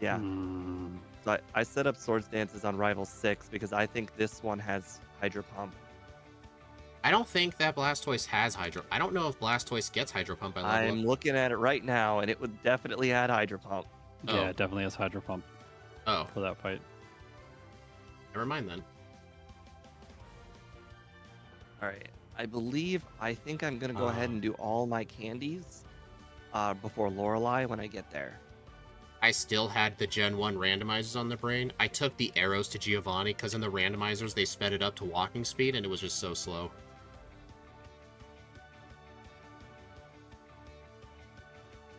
Yeah. Mm. So I set up Swords Dances on Rival 6 because I think this one has Hydro Pump. I don't think that Blastoise has Hydro. I don't know if Blastoise gets Hydro Pump by level I'm up. looking at it right now, and it would definitely add Hydro Pump. Yeah, Oh. it definitely has Hydro Pump Oh, for that fight. never mind then. All right. I think I'm going to go ahead and do all my candies before Lorelei when I get there. I still had the Gen 1 randomizers on the brain. I took the arrows to Giovanni because in the randomizers they sped it up to walking speed and it was just so slow.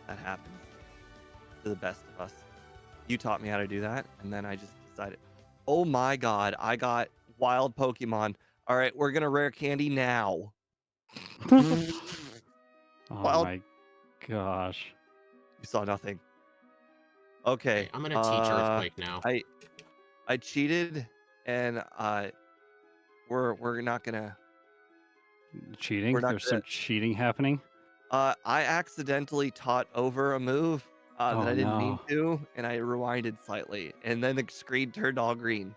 That happens to the best of us. You taught me how to do that, and then I just decided, oh my god, I got wild Pokemon. All right, we're going to rare candy now. Oh Wild. my gosh. You saw nothing. Okay. I'm gonna teach Earthquake now. I cheated, and we're not gonna. Cheating? We're not There's gonna. some cheating happening? I accidentally taught over a move that Oh I didn't mean no. to, and I rewinded slightly, and then the screen turned all green.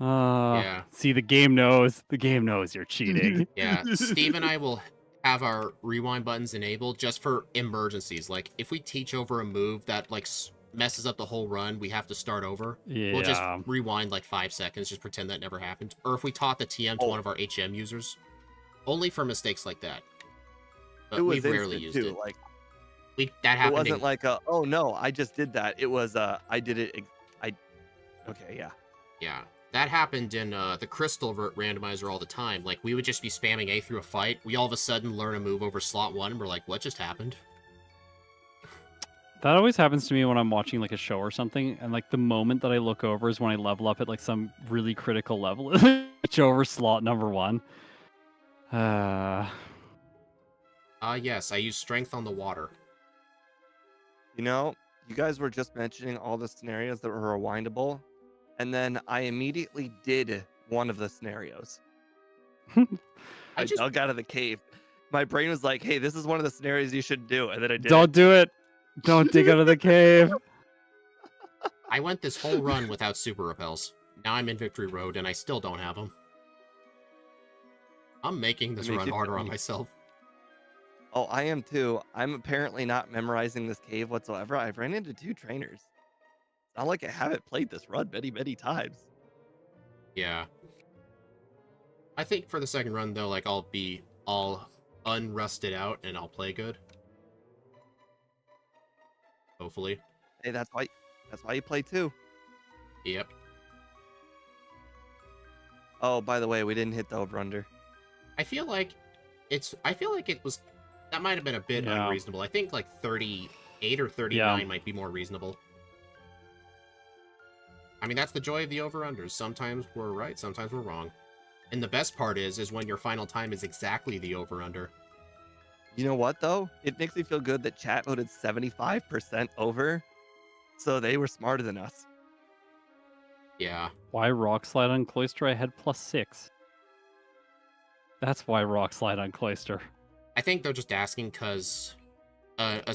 Yeah. See, the game knows. The game knows you're cheating. Yeah, Steve and I will have our rewind buttons enabled just for emergencies. Like, if we teach over a move that, like, messes up the whole run, we have to start over. Yeah. We'll just rewind, like, 5 seconds, just pretend that never happened. Or if we taught the TM to one of our HM users, only for mistakes like that. But It was we've rarely instant used too. it. Like That it happened. wasn't like oh no, I just did that. It was I did it. Okay, yeah. Yeah. That happened in the Crystal randomizer all the time. Like, we would just be spamming A through a fight. We all of a sudden learn a move over slot 1, and we're like, what just happened? That always happens to me when I'm watching like a show or something, and like the moment that I look over is when I level up at like some really critical level. It's over slot number 1. Yes, I use Strength on the water. You know, you guys were just mentioning all the scenarios that were rewindable, and then I immediately did one of the scenarios. I dug out of the cave. My brain was like, hey, this is one of the scenarios you should do, and then I did. Don't do it. Don't dig out of the cave. I went this whole run without super repels. Now I'm in Victory Road, and I still don't have them. I'm making this run harder on myself. Oh, I am too. I'm apparently not memorizing this cave whatsoever. I've ran into 2 trainers. Not like I haven't played this run many, many times. Yeah. I think for the second run, though, like, I'll be all unrusted out and I'll play good. Hopefully. Hey, that's why you play 2. Yep. Oh, by the way, we didn't hit the over-under. I feel like it was... That might have been a bit unreasonable. I think, like, 38 or 39 might be more reasonable. I mean, that's the joy of the over-unders. Sometimes we're right, sometimes we're wrong. And the best part is when your final time is exactly the over-under. You know what, though? It makes me feel good that chat voted 75% over, so they were smarter than us. Yeah. Why Rock Slide on Cloister? I had +6. That's why Rock Slide on Cloister. I think they're just asking because a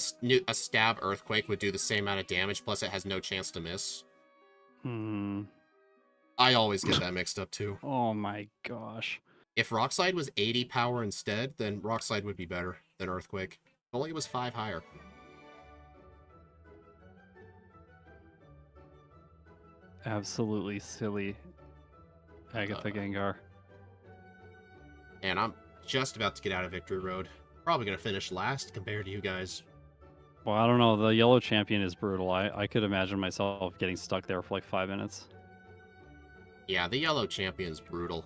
stab Earthquake would do the same amount of damage, plus it has no chance to miss. I always get that mixed up, too. Oh my gosh. If Rock Slide was 80 power instead, then Rock Slide would be better than Earthquake. If only it was 5 higher. Absolutely silly Agatha Gengar. And I'm just about to get out of Victory Road. Probably going to finish last compared to you guys. Well, I don't know. The yellow champion is brutal. I could imagine myself getting stuck there for like 5 minutes. Yeah, the yellow champion's brutal.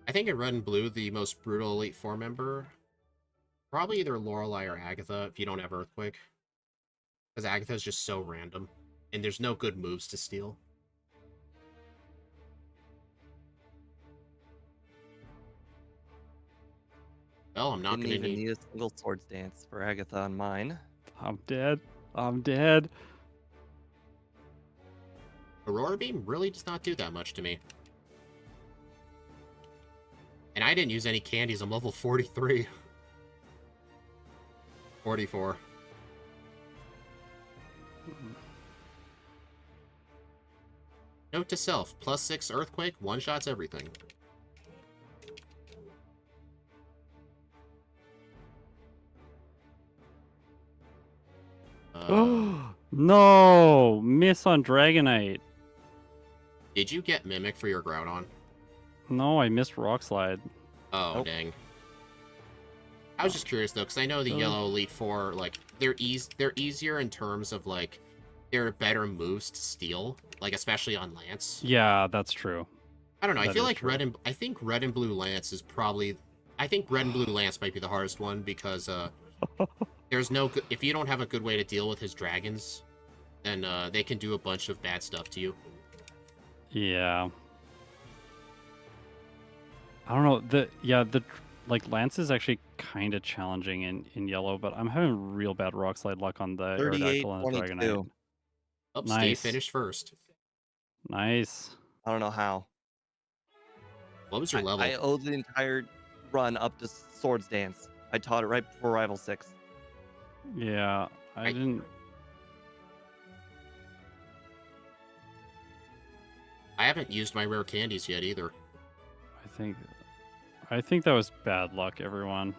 I think in Red and Blue, the most brutal Elite Four member, probably either Lorelei or Agatha if you don't have Earthquake. Because Agatha's just so random, and there's no good moves to steal. Well, I'm not going to Didn't even need a single Swords Dance for Agatha on mine. I'm dead. I'm dead. Aurora Beam really does not do that much to me. And I didn't use any candies. I'm level 43. 44. Note to self, +6 Earthquake, one-shots everything. No! Miss on Dragonite. Did you get Mimic for your Groudon? No, I missed Rock Slide. Oh, Nope. dang. I was just curious, though, because I know the Yellow Elite Four, like, they're easier in terms of, like, they're better moves to steal, like, especially on Lance. Yeah, that's true. I don't know, I That feel is like true. I think Red and Blue Lance is probably... I think Red and Blue Lance might be the hardest one, because, there's no... If you don't have a good way to deal with his dragons, then, they can do a bunch of bad stuff to you. Yeah. I don't know. Like Lance is actually kind of challenging in yellow, but I'm having real bad Rock Slide luck on the 38, Aerodactyl and the 22. Dragonite. Oh, Steve Nice. finished first. Nice. I don't know how. What was your level? I owe the entire run up to Swords Dance. I taught it right before Rival 6. Yeah, I didn't. I haven't used my rare candies yet either. I think that was bad luck, everyone.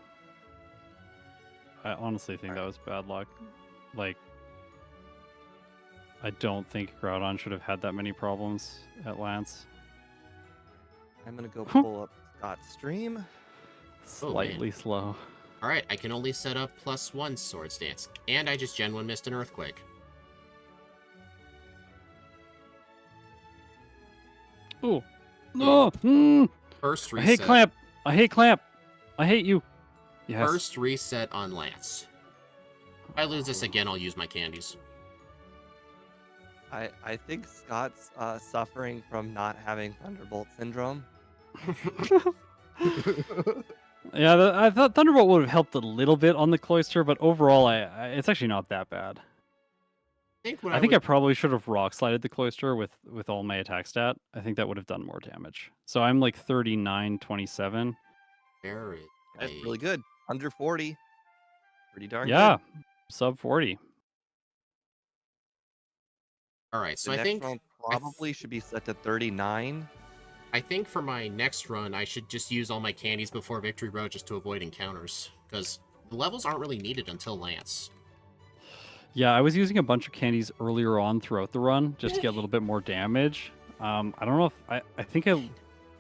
I honestly think that was bad luck. Like, I don't think Groudon should have had that many problems at Lance. I'm gonna go pull up Scott's stream. Slightly slow. Alright, I can only set up +1 Swords Dance. And I just Gen 1 missed an Earthquake. Ooh. No! First I reset. hate Clamp! I hate Clamp! I hate you! Yes. First reset on Lance. If I lose this again, I'll use my candies. I think Scott's suffering from not having Thunderbolt syndrome. Yeah, I thought Thunderbolt would have helped a little bit on the Cloister, but overall, it's actually not that bad. I think I probably should have Rock Slided the Cloister with all my attack stat. I think that would have done more damage. So I'm like 39-27. That's really good. Under 40. Pretty darn good. Yeah, sub 40. All right, so The I next think one probably should be set to 39. I think for my next run, I should just use all my candies before Victory Road just to avoid encounters, because the levels aren't really needed until Lance. Yeah, I was using a bunch of candies earlier on throughout the run just to get a little bit more damage. I don't know if I think I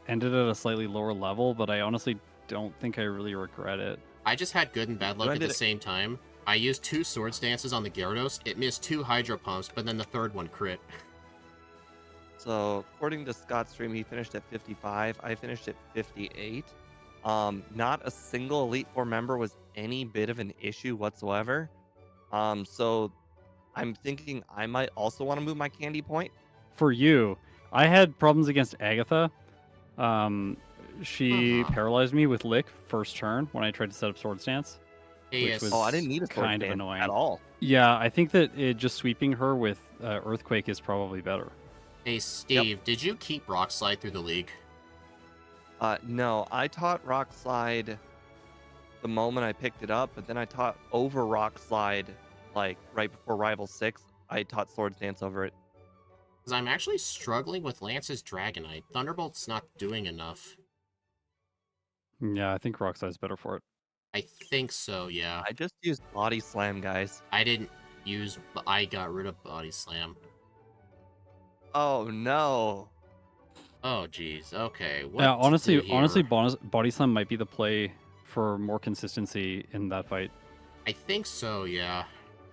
ended at a slightly lower level, but I honestly don't think I really regret it. I just had good and bad You luck at ended the it. same time. I used 2 Sword Stances on the Gyarados. It missed 2 Hydro Pumps, but then the third one crit. So according to Scott's stream, he finished at 55. I finished at 58. Not a single Elite Four member was any bit of an issue whatsoever. So I'm thinking I might also want to move my candy point. For you, I had problems against Agatha. She Uh-huh. paralyzed me with Lick first turn when I tried to set up Sword Stance. Yes. was Oh, I didn't need a sword kind of stance annoying. at all. Yeah, I think that just sweeping her with Earthquake is probably better. Hey, Steve, did you keep Rock Slide through the league? No, I taught Rock Slide the moment I picked it up, but then I taught over Rock Slide like right before Rival 6. I taught Swords Dance over it. Because I'm actually struggling with Lance's Dragonite. Thunderbolt's not doing enough. Yeah, I think Rock Slide's better for it. I think so, yeah. I just used Body Slam, guys. I didn't use... I got rid of Body Slam. Oh no. Oh, jeez. Okay, what Yeah, to do honestly, here? Body Slam might be the play for more consistency in that fight. I think so, yeah.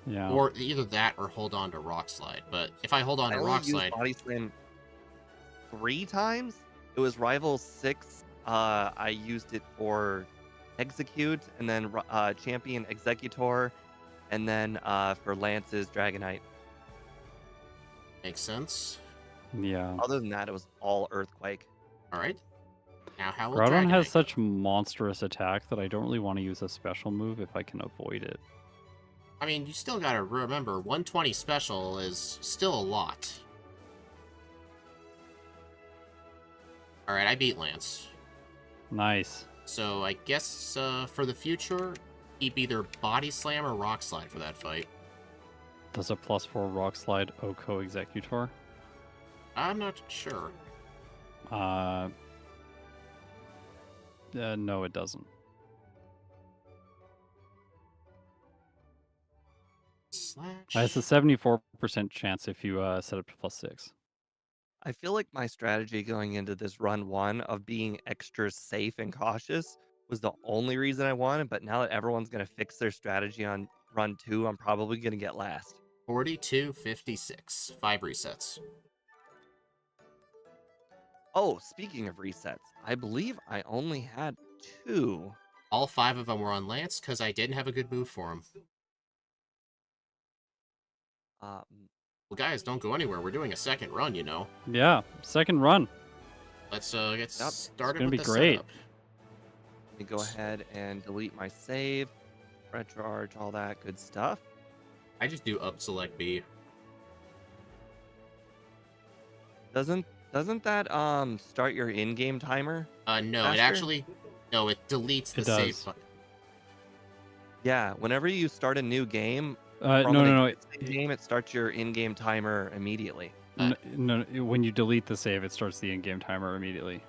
Yeah. Or either that or hold on to Rock Slide. But if I hold on I to only Rock used Slide... Body Slam 3 times. It was Rival 6. I used it for Execute, and then Champion Executor, and then for Lance's Dragonite. Makes sense. Yeah. Other than that, it was all Earthquake. Alright. Now how will Groudon has Dragonite such monstrous attack that I don't really want to use a special move if I can avoid it. I mean, you still gotta remember, 120 special is still a lot. Alright, I beat Lance. Nice. So I guess for the future, keep either Body Slam or Rock Slide for that fight. Does a +4 Rock Slide Oko Executor? I'm not sure. No, it doesn't. It's a 74% chance if you set it to +6. I feel like my strategy going into this run 1 of being extra safe and cautious was the only reason I won, but now that everyone's going to fix their strategy on run 2, I'm probably going to get last. 42-56. 5 resets. Oh, speaking of resets, I believe I only had 2. All 5 of them were on Lance because I didn't have a good move for him. Well, guys, don't go anywhere. We're doing a second run, you know. Yeah, second run. Let's get started gonna with be the great. setup. Let me go ahead and delete my save, recharge, all that good stuff. I just do up select B. Doesn't that start your in-game timer? No, faster? it actually... No, it deletes the It save does. button. Yeah, whenever you start a new game, No, from no, an existing game, it starts your in-game timer immediately. no. When you delete the save, it starts the in-game timer immediately.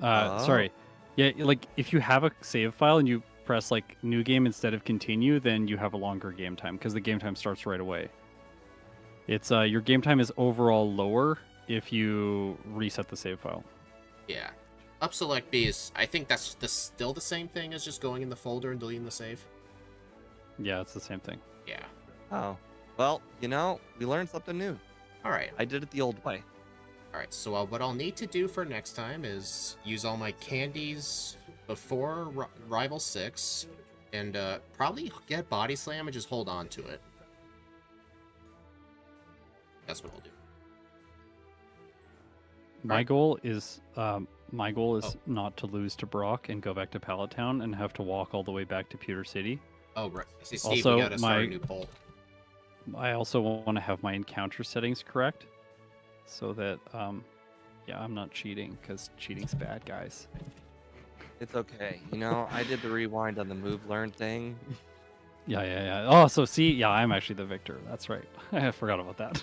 Sorry. Yeah, like if you have a save file and you press like new game instead of continue, then you have a longer game time because the game time starts right away. It's your game time is overall lower if you reset the save file. Yeah. Up select B is... I think that's still the same thing as just going in the folder and deleting the save. Yeah, it's the same thing. Yeah. Oh, well, you know, we learned something new. Alright. I did it the old way. Alright, so what I'll need to do for next time is use all my candies before Rival 6, and probably get Body Slam and just hold on to it. That's what I'll do. My goal is not to lose to Brock and go back to Pallet Town and have to walk all the way back to Pewter City. Oh, right. See, Steve, Also, we gotta start a new poll. I also want to have my encounter settings correct, so that yeah, I'm not cheating because cheating's bad, guys. It's okay. You know, I did the rewind on the move learn thing. Yeah. Oh, so see, yeah, I'm actually the victor. That's right. I forgot about that.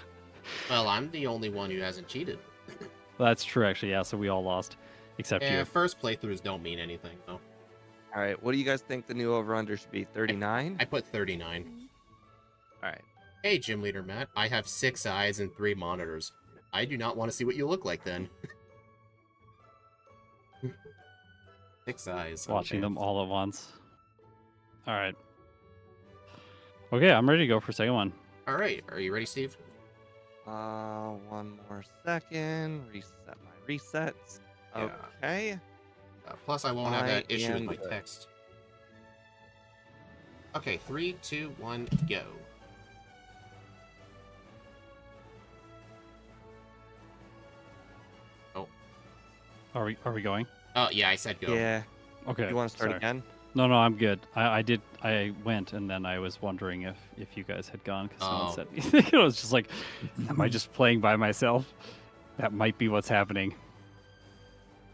Well, I'm the only one who hasn't cheated. That's true, actually. Yeah, so we all lost, except Yeah, you. first playthroughs don't mean anything, though. All right, what do you guys think the new over-under should be? 39? I put 39. All right. Hey, Gym Leader Matt, I have 6 eyes and 3 monitors. I do not want to see what you look like then. 6 eyes. Watching Okay. them all at once. All right. Okay, I'm ready to go for second one. All right, are you ready, Steve? One more second. Reset my resets. Yeah. Okay. Plus, I won't have that I issue with am my good. text. Okay, 3, 2, 1, go. Are we going? Oh, yeah, I said go. Yeah. Okay. You want to start sorry. again? No, I'm good. I went, and then I was wondering if you guys had gone because someone Oh. said anything. I was just like, am I just playing by myself? That might be what's happening.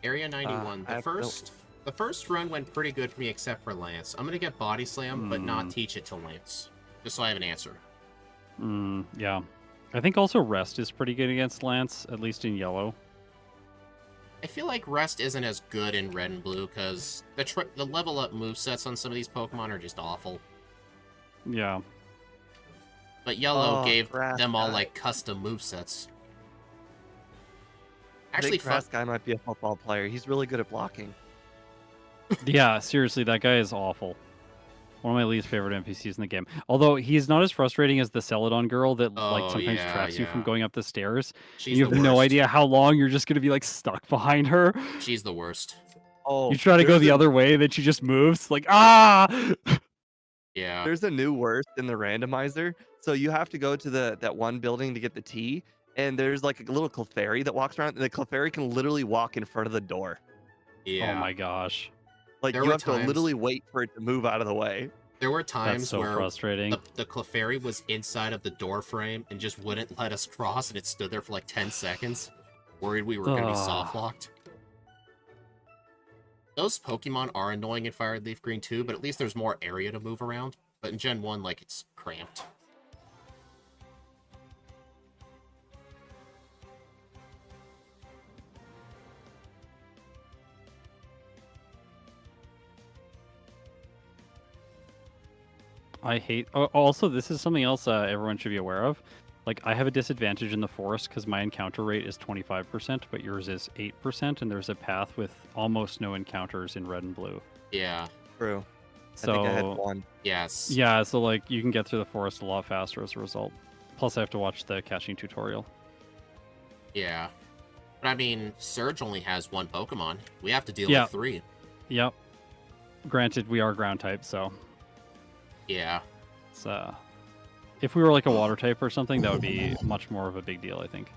Area 91. I have to- The first run went pretty good for me except for Lance. I'm going to get Body Slam, but not teach it to Lance. Just so I have an answer. Yeah. I think also Rest is pretty good against Lance, at least in yellow. I feel like Rest isn't as good in Red and Blue because the level up movesets on some of these Pokemon are just awful. Yeah. But Yellow gave Grass them all guy. like custom movesets. I Actually, think Grass Guy might be a football player. He's really good at blocking. Yeah, seriously, that guy is awful. One of my least favorite NPCs in the game. Although he's not as frustrating as the Celadon girl that like Oh, sometimes yeah, traps you from yeah. going up the stairs. She's And you the have no worst. idea how long you're just gonna be like stuck behind her. She's the worst. Oh, You try to go there's the a- other way, then she just moves. Like Yeah. There's a new worst in the randomizer. So you have to go to that one building to get the tea, and there's like a little Clefairy that walks around, and the Clefairy can literally walk in front of the door. Yeah. Oh my gosh. Like There you were have to times- literally wait for it to move out of the way. There were That's times so where frustrating. the Clefairy was inside of the door frame and just wouldn't let us cross, and it stood there for like 10 seconds, worried we were going to be soft locked. Those Pokemon are annoying in Fire Leaf Green too, but at least there's more area to move around. But in Gen 1, like, it's cramped. I hate. Also, this is something else everyone should be aware of. Like, I have a disadvantage in the forest because my encounter rate is 25%, but yours is 8%, and there's a path with almost no encounters in red and blue. Yeah. True. So, I think I had one. Yes. yeah, so like you can get through the forest a lot faster as a result. Plus, I have to watch the catching tutorial. Yeah. But I mean, Surge only has one Pokemon. We have to deal Yeah. with 3. Yep. Granted, we are ground type, so Yeah. it's, if we were like a water type or something, that would be much more of a big deal, I think.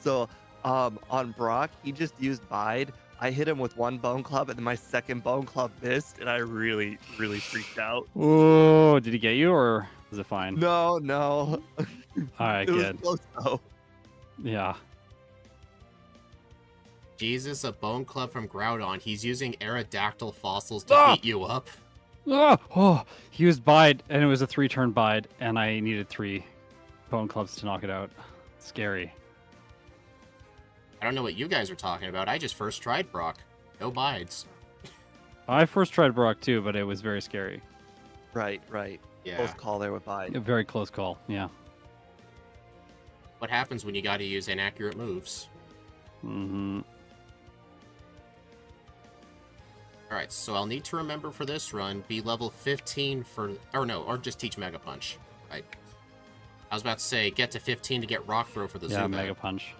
So on Brock, he just used Bide. I hit him with one Bone Club, and then my second Bone Club missed, and I really, really freaked out. Oh, did he get you, or is it fine? No. All right, It was good. close though. Yeah. Jesus, a Bone Club from Groudon. He's using Aerodactyl fossils to Ah! beat you up. Oh, he used Bide, and it was a 3-turn Bide, and I needed 3 Bone Clubs to knock it out. Scary. I don't know what you guys are talking about. I just first tried Brock. No bides. I first tried Brock too, but it was very scary. Right. Yeah. Close call there with Bide. A very close call. Yeah. What happens when you gotta use inaccurate moves? Mm-hmm. Alright, so I'll need to remember for this run, be level 15 for... Or just teach Mega Punch. Right. I was about to say, get to 15 to get Rock Throw for the Yeah, Zubat. Mega Punch.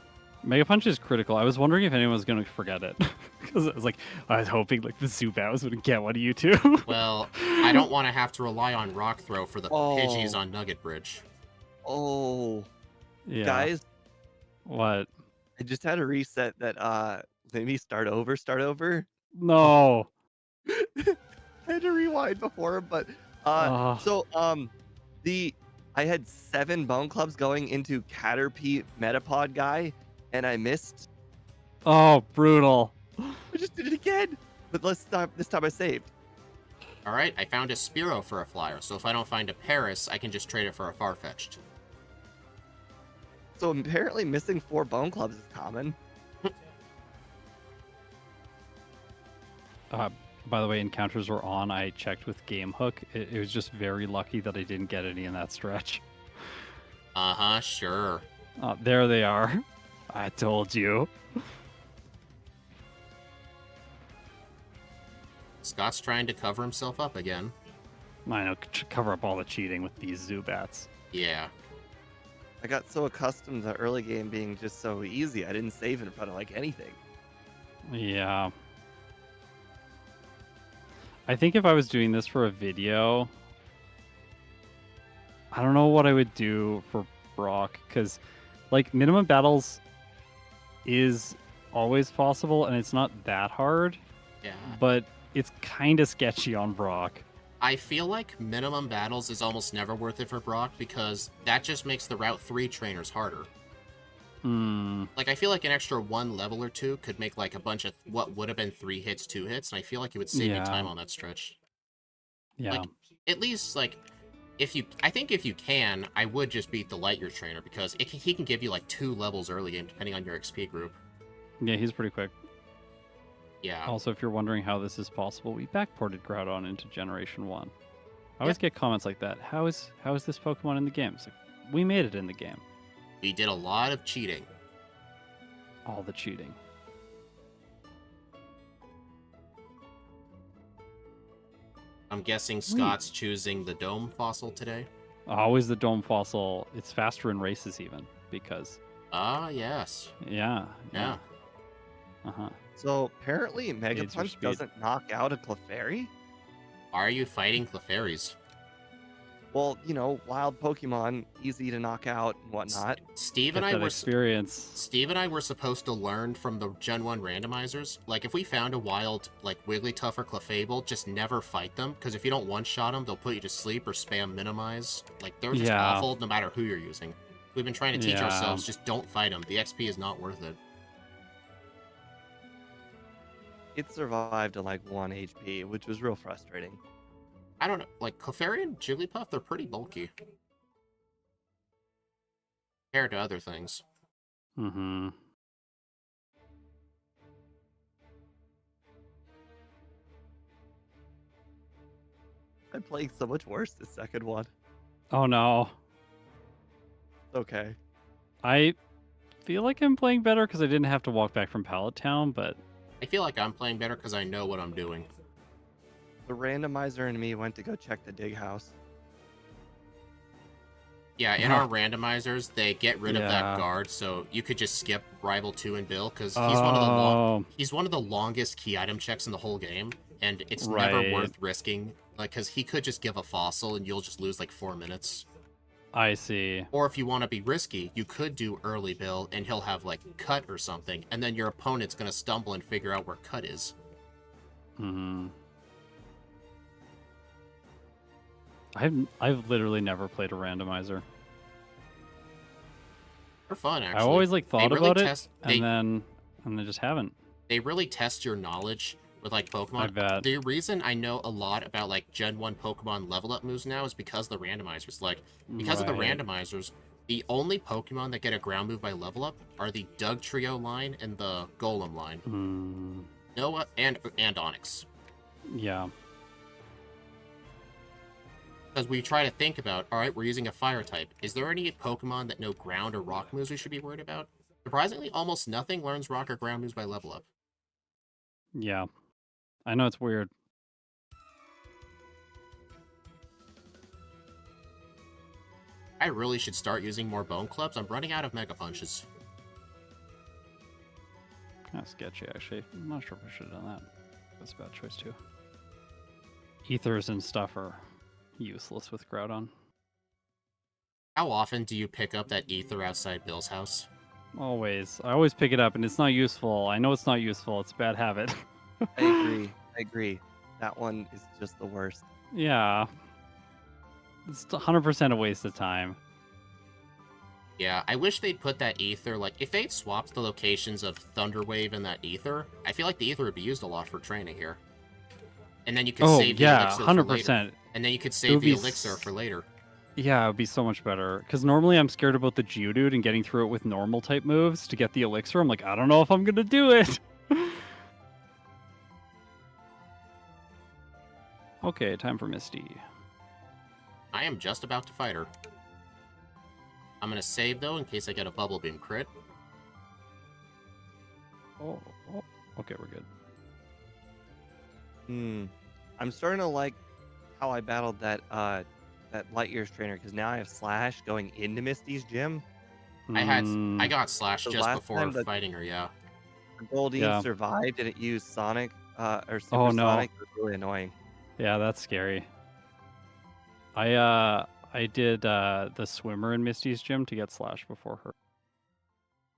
Mega Punch is critical. I was wondering if anyone was going to forget it. Because I was like, I was hoping like the Zubat was going to get one of you two. Well, I don't want to have to rely on Rock Throw for the Oh. Pidgeys on Nugget Bridge. Oh, Yeah. guys, What? I just had a reset that made me start over. No. I had to rewind before, but Ugh. so I had 7 Bone Clubs going into Caterpie Metapod guy, and I missed. Oh, brutal. I just did it again, but this time I saved. Alright, I found a Spearow for a flyer, so if I don't find a Paris, I can just trade it for a Farfetch'd. So apparently missing 4 Bone Clubs is common. By the way, encounters were on. I checked with Game Hook. It was just very lucky that I didn't get any in that stretch. Uh-huh, sure. Oh, there they are. I told you. Scott's trying to cover himself up again. I know, cover up all the cheating with these Zubats. Yeah. I got so accustomed to the early game being just so easy. I didn't save in front of like anything. Yeah. I think if I was doing this for a video, I don't know what I would do for Brock, because like minimum battles is always possible and it's not that hard, Yeah. but it's kind of sketchy on Brock. I feel like minimum battles is almost never worth it for Brock because that just makes the Route 3 trainers harder. Like, I feel like an extra 1 level or 2 could make, like, a bunch of what would have been 3 hits, 2 hits, and I feel like it would save you time on that stretch. Yeah. Like, at least, like, I think if you can, I would just beat the Light Year trainer because he can give you, like, 2 levels early game depending on your XP group. Yeah, he's pretty quick. Yeah. Also, if you're wondering how this is possible, we backported Groudon into Generation 1. I always get comments like that. How is this Pokemon in the game? It's like, we made it in the game. We did a lot of cheating. All the cheating. I'm guessing Scott's choosing the Dome Fossil today? Always the Dome Fossil. It's faster in races even, because... Ah, yes. Yeah. Yeah. Uh-huh. So apparently Mega Needs your Punch speed. doesn't knock out a Clefairy? Why are you fighting Clefairies? Well, you know, wild Pokemon, easy to knock out and whatnot. Steve Get and I that were experience. Steve and I were supposed to learn from the Gen 1 randomizers. Like, if we found a wild, like, Wigglytuff or Clefable, just never fight them, because if you don't one-shot them, they'll put you to sleep or spam minimize. Like, they're just awful no matter who you're using. We've been trying to teach ourselves, just don't fight them. The XP is not worth it. It survived to like 1 HP, which was real frustrating. I don't know. Like, Clefairy and Jigglypuff, they're pretty bulky. Compared to other things. Mm-hmm. I'm playing so much worse this second one. Oh, no. Okay. I feel like I'm playing better because I didn't have to walk back from Pallet Town, but... I feel like I'm playing better because I know what I'm doing. The randomizer and me went to go check the dig house. Yeah, in our randomizers, they get rid of that guard, so you could just skip Rival 2 and Bill, because he's one of the longest key item checks in the whole game, and it's never worth risking, like, because he could just give a fossil and you'll just lose like 4 minutes. I see. Or if you want to be risky, you could do early Bill, and he'll have like Cut or something, and then your opponent's gonna stumble and figure out where Cut is. Mm-hmm. I've literally never played a randomizer. They're fun, actually. I always like thought about it, and then just haven't. They really test your knowledge with like Pokemon. I bet. The reason I know a lot about like Gen 1 Pokemon level up moves now is because of the randomizers. Like, because of the randomizers, the only Pokemon that get a ground move by level up are the Doug Trio line and the Golem line. Noah and Onix. Yeah. Because we try to think about, alright, we're using a fire type. Is there any Pokemon that know ground or rock moves we should be worried about? Surprisingly, almost nothing learns rock or ground moves by level up. Yeah. I know it's weird. I really should start using more Bone Clubs. I'm running out of Mega Punches. Kind of sketchy, actually. I'm not sure if I should have done that. That's a bad choice, too. Ethers and stuff are useless with Groudon. How often do you pick up that ether outside Bill's house? Always. I always pick it up, and it's not useful. I know it's not useful. It's a bad habit. I agree. That one is just the worst. Yeah. It's 100% a waste of time. Yeah, I wish they'd put that ether, like, if they'd swapped the locations of Thunderwave and that ether, I feel like the ether would be used a lot for training here. And then you could save the elixir 100%. for later. And then you could save the elixir for later. Yeah, it would be so much better. Because normally I'm scared about the Geodude and getting through it with normal type moves to get the elixir. I'm like, I don't know if I'm going to do it. Okay, time for Misty. I am just about to fight her. I'm gonna save though in case I get a bubble beam crit. Oh, okay, we're good. I'm starting to like how I battled that Light Years trainer because now I have Slash going into Misty's gym. I got Slash The just last before time fighting her. Yeah. Goldeen Yeah. survived and it used Sonic or Oh, Super no. Sonic. It was really annoying. Yeah, that's scary. I did the swimmer in Misty's gym to get Slash before her.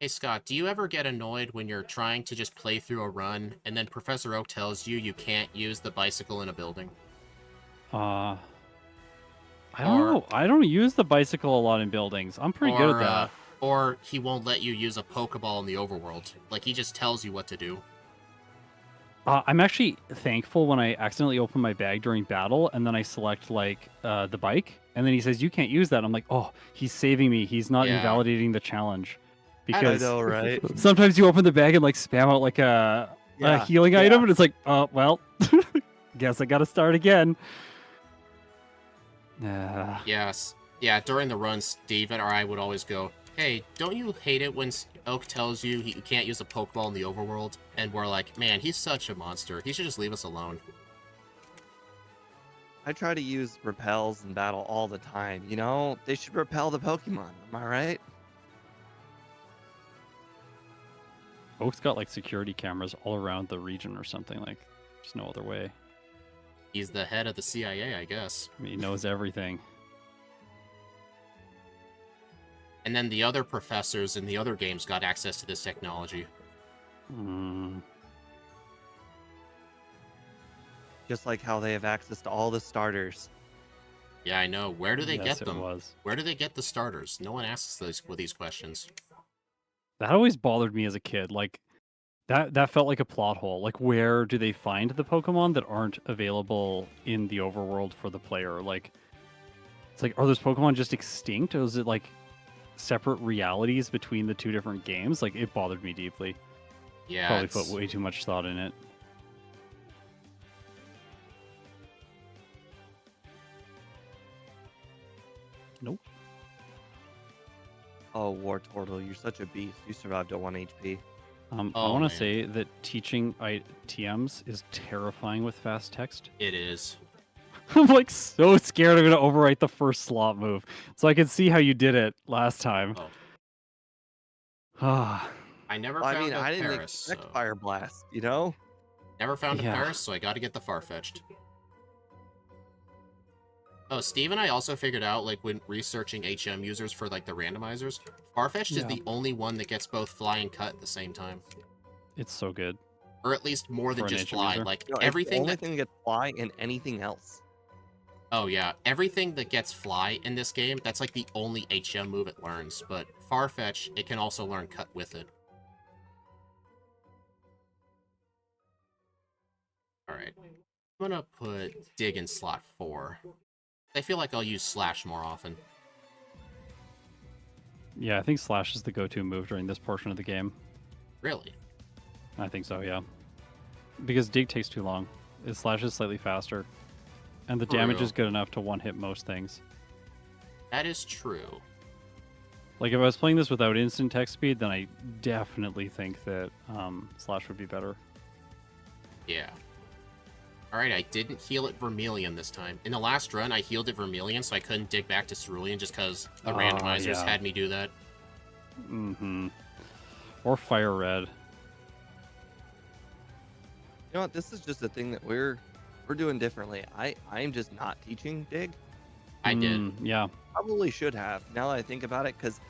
Hey Scott, do you ever get annoyed when you're trying to just play through a run and then Professor Oak tells you you can't use the bicycle in a building? I don't know. I don't use the bicycle a lot in buildings. I'm pretty good at that. Or he won't let you use a pokeball in the overworld. Like, he just tells you what to do. I'm actually thankful when I accidentally open my bag during battle and then I select like the bike and then he says you can't use that. I'm like, oh, he's saving me. He's not invalidating the challenge. Because I know, right? sometimes you open the bag and like spam out like a healing item and it's like, oh well, guess I gotta start again. Yes. Yeah, during the run, Steven or I would always go, hey, don't you hate it when Oak tells you he can't use a Pokeball in the overworld? And we're like, man, he's such a monster. He should just leave us alone. I try to use repels in battle all the time. You know, they should repel the Pokemon. Am I right? Oak's got like security cameras all around the region or something. Like, there's no other way. He's the head of the CIA, I guess. I mean, he knows everything. And then the other professors in the other games got access to this technology. Just like how they have access to all the starters. Yeah, I know. Where do they get them? It Where do they get the starters? No one asks these questions. That always bothered me as a kid. Like, that felt like a plot hole. Like, where do they find the Pokemon that aren't available in the overworld for the player? Like, it's like, are those Pokemon just extinct? Or is it like separate realities between the two different games? Like, it bothered me deeply. Yeah, probably put way too much thought in it. Nope. Oh, War Turtle, you're such a beast. You survived at 1 HP. I want to say that teaching TMs is terrifying with fast text. It is. I'm like so scared I'm going to overwrite the first slot move. So I can see how you did it last time. I never found a I didn't Paris, expect Fire Blast, you know? Never found a Paris, so I got to get the Farfetch'd. Oh, Steve and I also figured out, like, when researching HM users for, like, the randomizers, Farfetch'd is the only one that gets both Fly and Cut at the same time. It's so good. Or at least more than just Fly. User? Like, No, everything that gets Fly and anything else. Oh, yeah. Everything that gets Fly in this game, that's, like, the only HM move it learns. But Farfetch, it can also learn Cut with it. Alright. I'm gonna put Dig in slot 4. I feel like I'll use Slash more often. Yeah, I think Slash is the go-to move during this portion of the game. Really? I think so, yeah. Because Dig takes too long. Slash is slightly faster. And the damage is good enough to one-hit most things. That is true. Like, if I was playing this without instant text speed, then I definitely think that Slash would be better. Yeah. Alright, I didn't heal it Vermilion this time. In the last run, I healed it Vermilion, so I couldn't dig back to Cerulean just because the randomizers had me do that. Mm-hmm. Or Fire Red. You know what? This is just a thing that we're doing differently. I'm just not teaching Dig. I did. Yeah. Probably should have, now that I think about it, because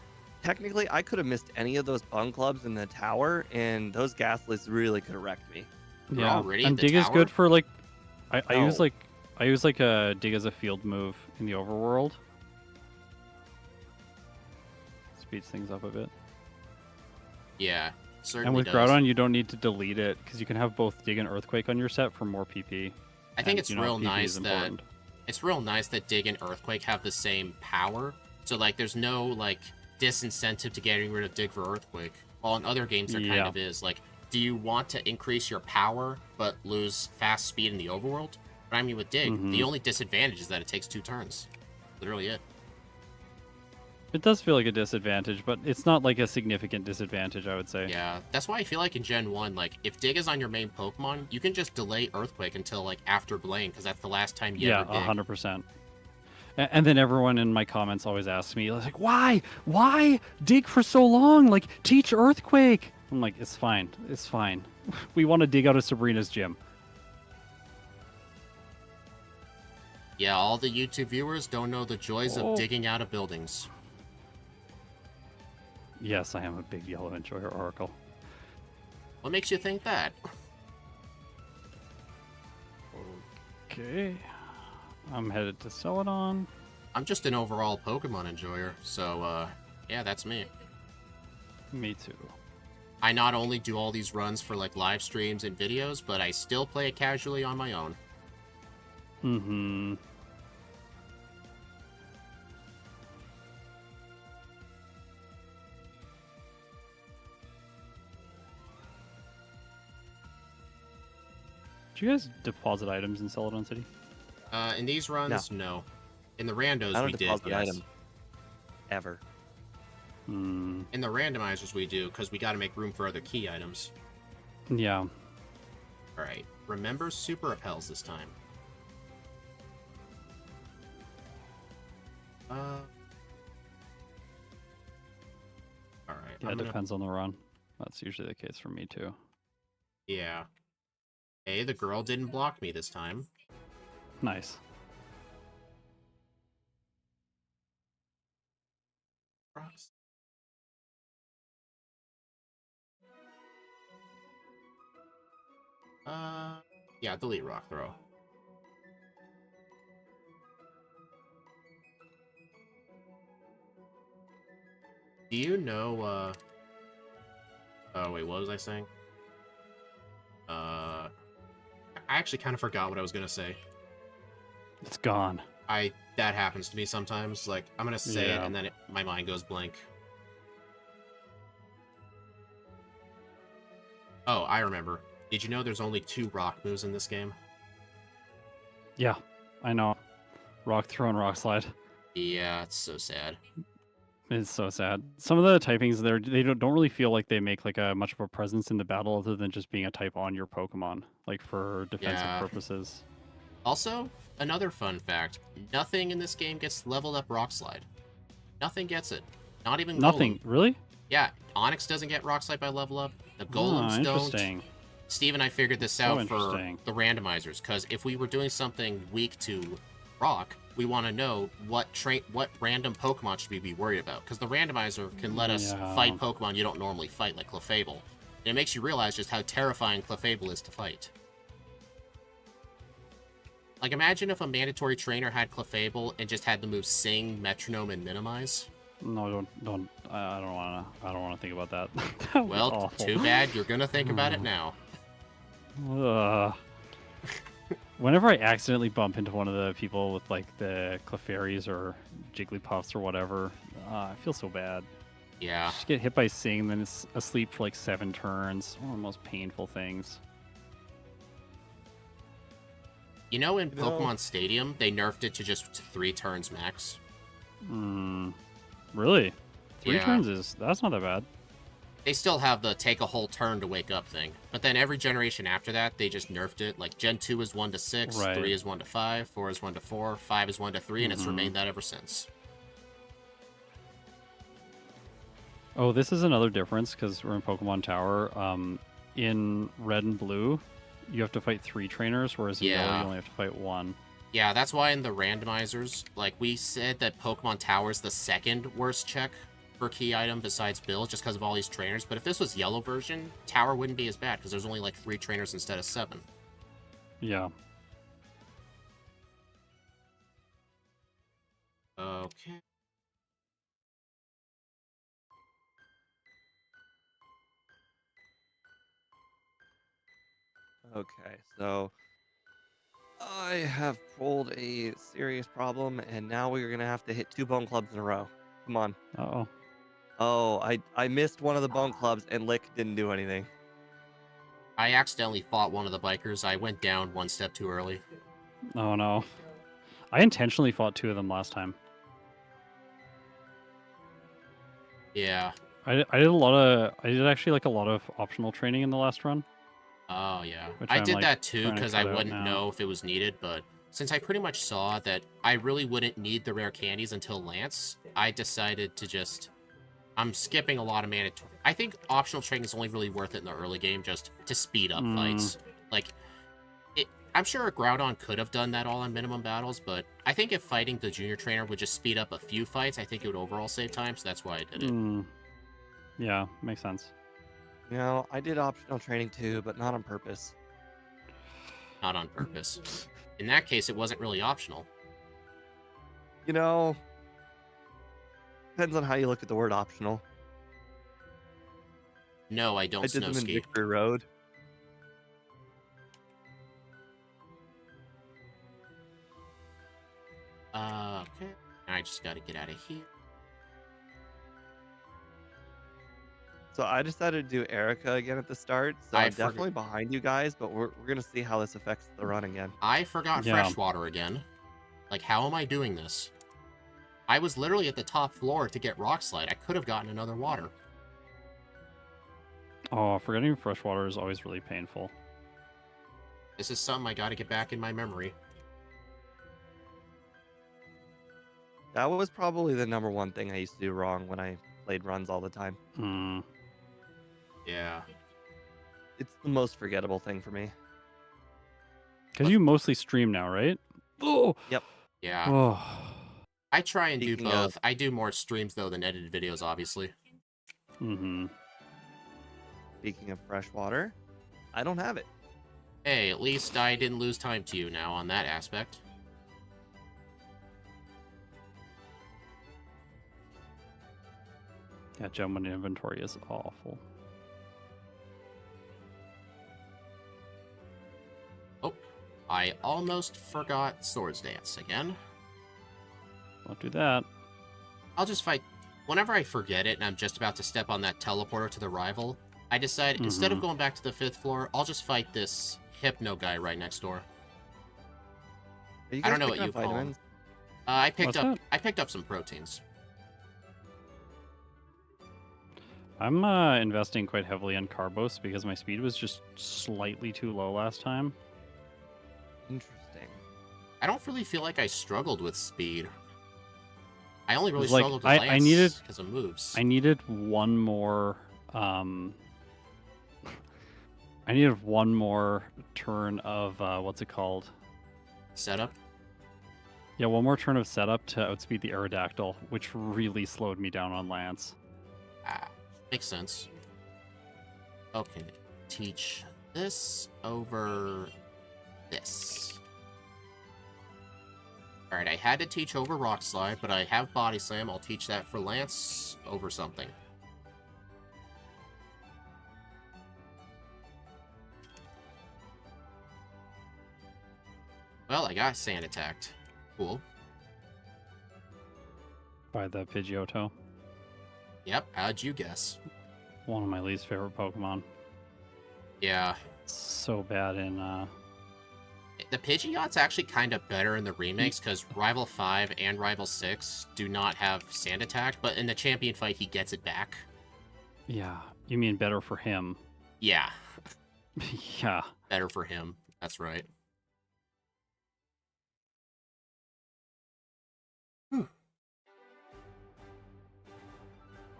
technically I could have missed any of those bung clubs in the tower, and those Ghastlies really could have wrecked me. Yeah, and Dig is good for like I use like a Dig as a field move in the overworld. Speeds things up a bit. Yeah, certainly. And with does. Groudon, you don't need to delete it because you can have both Dig and Earthquake on your set for more PP. I think it's real nice that Dig and Earthquake have the same power. So like, there's no like disincentive to getting rid of Dig for Earthquake. While in other games, there kind of is. Like, do you want to increase your power but lose fast speed in the overworld? But I mean, with Dig, the only disadvantage is that it takes 2 turns. Literally it. It does feel like a disadvantage, but it's not like a significant disadvantage, I would say. Yeah, that's why I feel like in Gen 1, like, if Dig is on your main Pokemon, you can just delay Earthquake until, like, after Blaine, because that's the last time you Yeah, ever dig. 100%. And then everyone in my comments always asks me, like, why? Why dig for so long? Like, teach Earthquake. I'm like, it's fine. It's fine. We want to dig out of Sabrina's gym. Yeah, all the YouTube viewers don't know the joys Oh. of digging out of buildings. Yes, I am a big yellow enjoyer, Oracle. What makes you think that? Okay. I'm headed to Celadon. I'm just an overall Pokemon enjoyer, so, yeah, that's me. Me too. I not only do all these runs for, like, live streams and videos, but I still play it casually on my own. Mm-hmm. Do you guys deposit items in Celadon City? In these runs, no. In the randos, I we don't did, deposit yes. item ever. Hmm. In the randomizers, we do, because we gotta make room for other key items. Yeah. Alright, remember Super Repels this time. Alright, Yeah, it depends on the run. That's usually the case for me too. Yeah. Hey, the girl didn't block me this time. Nice. Yeah, delete Rock Throw. Do you know, oh, wait, what was I saying? I actually kind of forgot what I was gonna say. It's gone. That happens to me sometimes. Like, I'm gonna say it, Yeah. and then my mind goes blank. Oh, I remember. Did you know there's only 2 rock moves in this game? Yeah, I know. Rock throw and rock slide. Yeah, it's so sad. It's so sad. Some of the typings there, they don't really feel like they make like a much of a presence in the battle other than just being a type on your Pokemon, like for defensive Yeah. purposes. Also, another fun fact, nothing in this game gets leveled up Rock Slide. Nothing gets it. Not even Nothing, Golem. really? Yeah, Onyx doesn't get Rock Slide by level up. The Golems don't. Interesting. Steve and I figured this So out for interesting. the randomizers, because if we were doing something weak to Rock, we want to know what random Pokemon should we be worried about, because the randomizer can let us Yeah. fight Pokemon you don't normally fight, like Clefable. And it makes you realize just how terrifying Clefable is to fight. Like, imagine if a mandatory trainer had Clefable and just had the moves Sing, Metronome, and Minimize. No, don't. I don't wanna think about that. That was Well, awful. too bad. You're gonna think about it now. Ugh. Whenever I accidentally bump into one of the people with like the Clefairies or Jigglypuffs or whatever, I feel so bad. Yeah. Just get hit by Sing, then it's asleep for like 7 turns. One of the most painful things. You know, in No. Pokemon Stadium, they nerfed it to just 3 turns max. Really? 3 Yeah. turns that's not that bad. They still have the take a whole turn to wake up thing. But then every generation after that, they just nerfed it. Like, Gen 2 is 1 to 6, Right. 3 is 1 to 5, 4 is 1 to 4, 5 is 1 to 3, and it's Mhm. remained that ever since. Oh, this is another difference because we're in Pokemon Tower. In Red and Blue, you have to fight 3 trainers, whereas in Yellow Yeah. you only have to fight 1. Yeah, that's why in the randomizers, like, we said that Pokemon Tower is the second worst check for key item besides Bill, just because of all these trainers. But if this was Yellow version, Tower wouldn't be as bad, because there's only, like, 3 trainers instead of 7. Yeah. Okay. Okay, so I have pulled a serious problem, and now we're gonna have to hit 2 bone clubs in a row. Come on. Uh-oh. Oh, I missed one of the bone clubs, and Lick didn't do anything. I accidentally fought one of the bikers. I went down 1 step too early. Oh no. I intentionally fought 2 of them last time. Yeah. I did actually like a lot of optional training in the last run, Oh, yeah. which I I'm did like that too trying to because I cut out wouldn't now. know if it was needed, but since I pretty much saw that I really wouldn't need the rare candies until Lance, I decided to just... I'm skipping a lot of mandatory... I think optional training is only really worth it in the early game just to speed up fights. Like, I'm sure a Groudon could have done that all on minimum battles, but I think if fighting the junior trainer would just speed up a few fights, I think it would overall save time, so that's why I did it. Yeah, makes sense. You know, I did optional training too, but not on purpose. Not on purpose. In that case, it wasn't really optional. You know, depends on how you look at the word optional. No, I I don't did snow them in ski. Victory Road. Okay. I just gotta get out of here. So I decided to do Erica again at the start. So I I'm forgot- definitely behind you guys, but we're gonna see how this affects the run again. I forgot Yeah. freshwater again. Like, how am I doing this? I was literally at the top floor to get rock slide. I could have gotten another water. Oh, forgetting freshwater is always really painful. This is something I gotta get back in my memory. That was probably the number one thing I used to do wrong when I played runs all the time. Yeah. It's the most forgettable thing for me. Because you mostly stream now, right? Oh. Yep. Yeah. Oh. I try and do Speaking both. of- I do more streams, though, than edited videos, obviously. Speaking of freshwater, I don't have it. Hey, at least I didn't lose time to you now on that aspect. Yeah, gentleman inventory is awful. Oh, I almost forgot Swords Dance again. Don't do that. I'll just fight. Whenever I forget it and I'm just about to step on that teleporter to the rival, I decide instead of going back to the 5th floor, I'll just fight this Hypno guy right next door. Are you I guys don't know picking what up you call him. vitamins? I What's picked up some proteins. I'm investing quite heavily in Carbos because my speed was just slightly too low last time. Interesting. I don't really feel like I struggled with speed. I only really It's like, struggled with I Lance needed- because of moves. I needed one more I needed one more turn of what's it called? Setup? Yeah, one more turn of setup to outspeed the Aerodactyl, which really slowed me down on Lance. Makes sense. Okay, teach this over this. Alright, I had to teach over Rock Slide, but I have Body Slam. I'll teach that for Lance over something. Well, I got Sand attacked. Cool. By the Pidgeotto. Yep, how'd you guess? One of my least favorite Pokemon. Yeah. So bad in The Pidgeot's actually kind of better in the remakes because Rival 5 and Rival 6 do not have Sand Attack, but in the champion fight, he gets it back. Yeah, you mean better for him. Yeah, Yeah. better for him. That's right.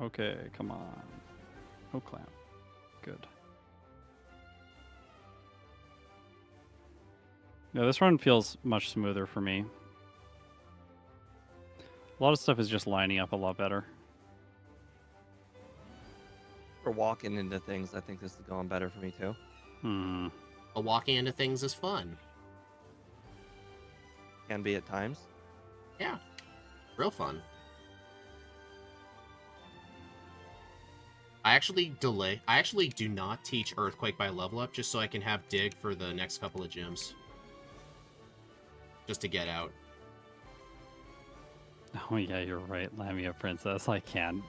Okay, come on. No clamp. Good. Yeah, this run feels much smoother for me. A lot of stuff is just lining up a lot better. For walking into things, I think this is going better for me too. But walking into things is fun. Can be at times. Yeah, real fun. I actually do not teach Earthquake by level up just so I can have Dig for the next couple of gyms. Just to get out. Oh yeah, you're right. Lamia Princess. I can't.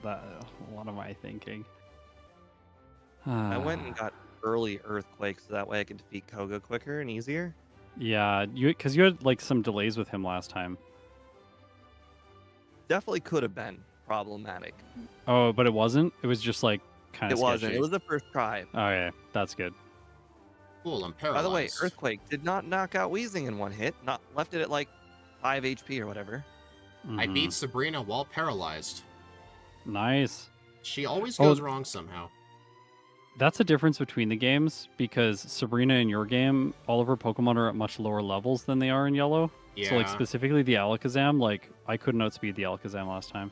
What am I thinking? I went and got early Earthquake so that way I could defeat Koga quicker and easier. Yeah, because you had like some delays with him last time. Definitely could have been problematic. Oh, but it wasn't? It was just like kind It of wasn't. sketchy. It was the first try. Okay, that's good. Cool, I'm By the way, paralyzed. Earthquake did not knock out Weezing in one hit. Not left it at like 5 HP or whatever. I Mhm. beat Sabrina while paralyzed. Nice. She always Oh, goes wrong somehow. That's a difference between the games because Sabrina in your game, all of her Pokemon are at much lower levels than they are in Yellow. So like Yeah, specifically the Alakazam, like I couldn't outspeed the Alakazam last time.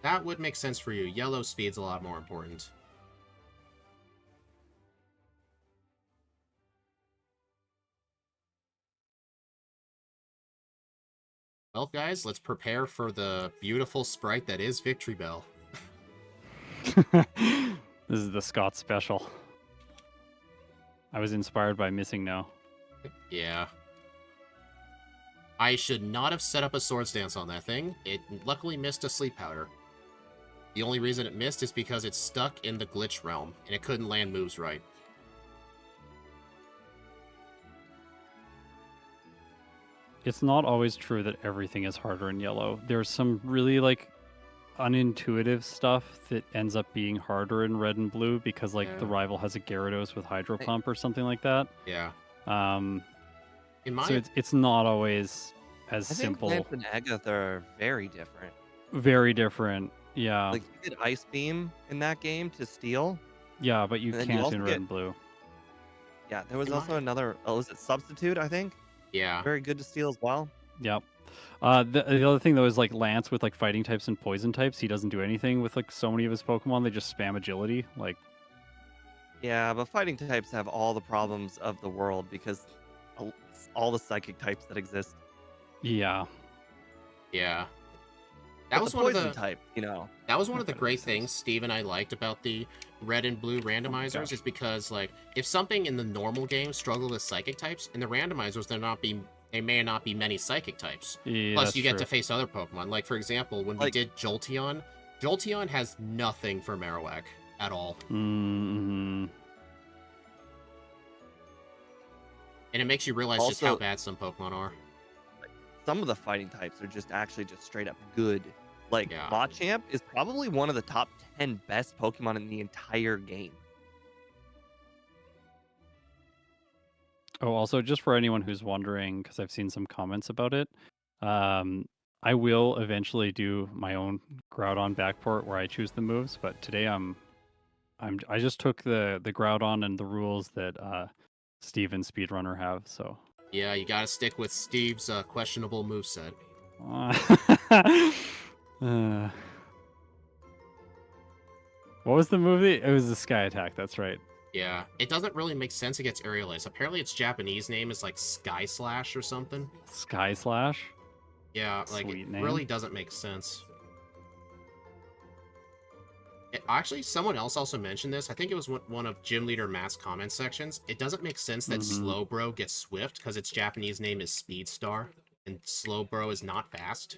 that would make sense for you. Yellow speed's a lot more important. Well, guys, let's prepare for the beautiful sprite that is Victory Bell. This is the Scott special. I was inspired by Missing No. Yeah. I should not have set up a Swords Dance on that thing. It luckily missed a Sleep Powder. The only reason it missed is because it's stuck in the glitch realm, and it couldn't land moves right. It's not always true that everything is harder in Yellow. There's some really like unintuitive stuff that ends up being harder in Red and Blue because like the Yeah. rival has a Gyarados with Hydro Pump or something like that. Yeah. Um, In my so it's not always as I think simple. Lance and Agatha are very different. Very different. Yeah. Like you did Ice Beam in that game to steal. Yeah, but you and then you can't also in Red get- and Blue. Yeah, there was In also my- another. Oh, was it Substitute? I think yeah. very good to steal as well. Yep. The other thing though is like Lance with like fighting types and poison types. He doesn't do anything with like so many of his Pokemon. They just spam agility. Like Yeah, but fighting types have all the problems of the world because all the psychic types that exist. yeah. Yeah. But That was the one of poison the type, that was one of the That great makes sense. things Steve and I liked about the Red and Blue randomizers gosh. is because like if something in the normal game struggled with psychic types, in the randomizers there may not be many psychic types. Yeah, Plus that's you get true. to face other Pokemon. Like for example, when we Like- did Jolteon, Jolteon has nothing for Marowak at all. Mm-hmm. And it makes you realize just how Also- bad some Pokemon are. Some of the fighting types are just actually just straight up good. Like Yeah. Machamp is probably one of the top 10 best Pokemon in the entire game. Oh, also, just for anyone who's wondering, because I've seen some comments about it, I will eventually do my own Groudon backport where I choose the moves. But today I just took the Groudon and the rules that Steve and Speedrunner have. So Yeah, you gotta stick with Steve's questionable moveset. What was the movie? It was the Sky Attack. That's right. Yeah, it doesn't really make sense against Aerial Ace. Apparently its Japanese name is like Sky Slash or something. Sky Slash. Yeah, like Sweet it name. really doesn't make sense. Actually, someone else also mentioned this. I think it was one of Gym Leader Matt's comment sections. It doesn't make sense that Mhm. Slowbro gets Swift because its Japanese name is Speedstar, and Slowbro is not fast.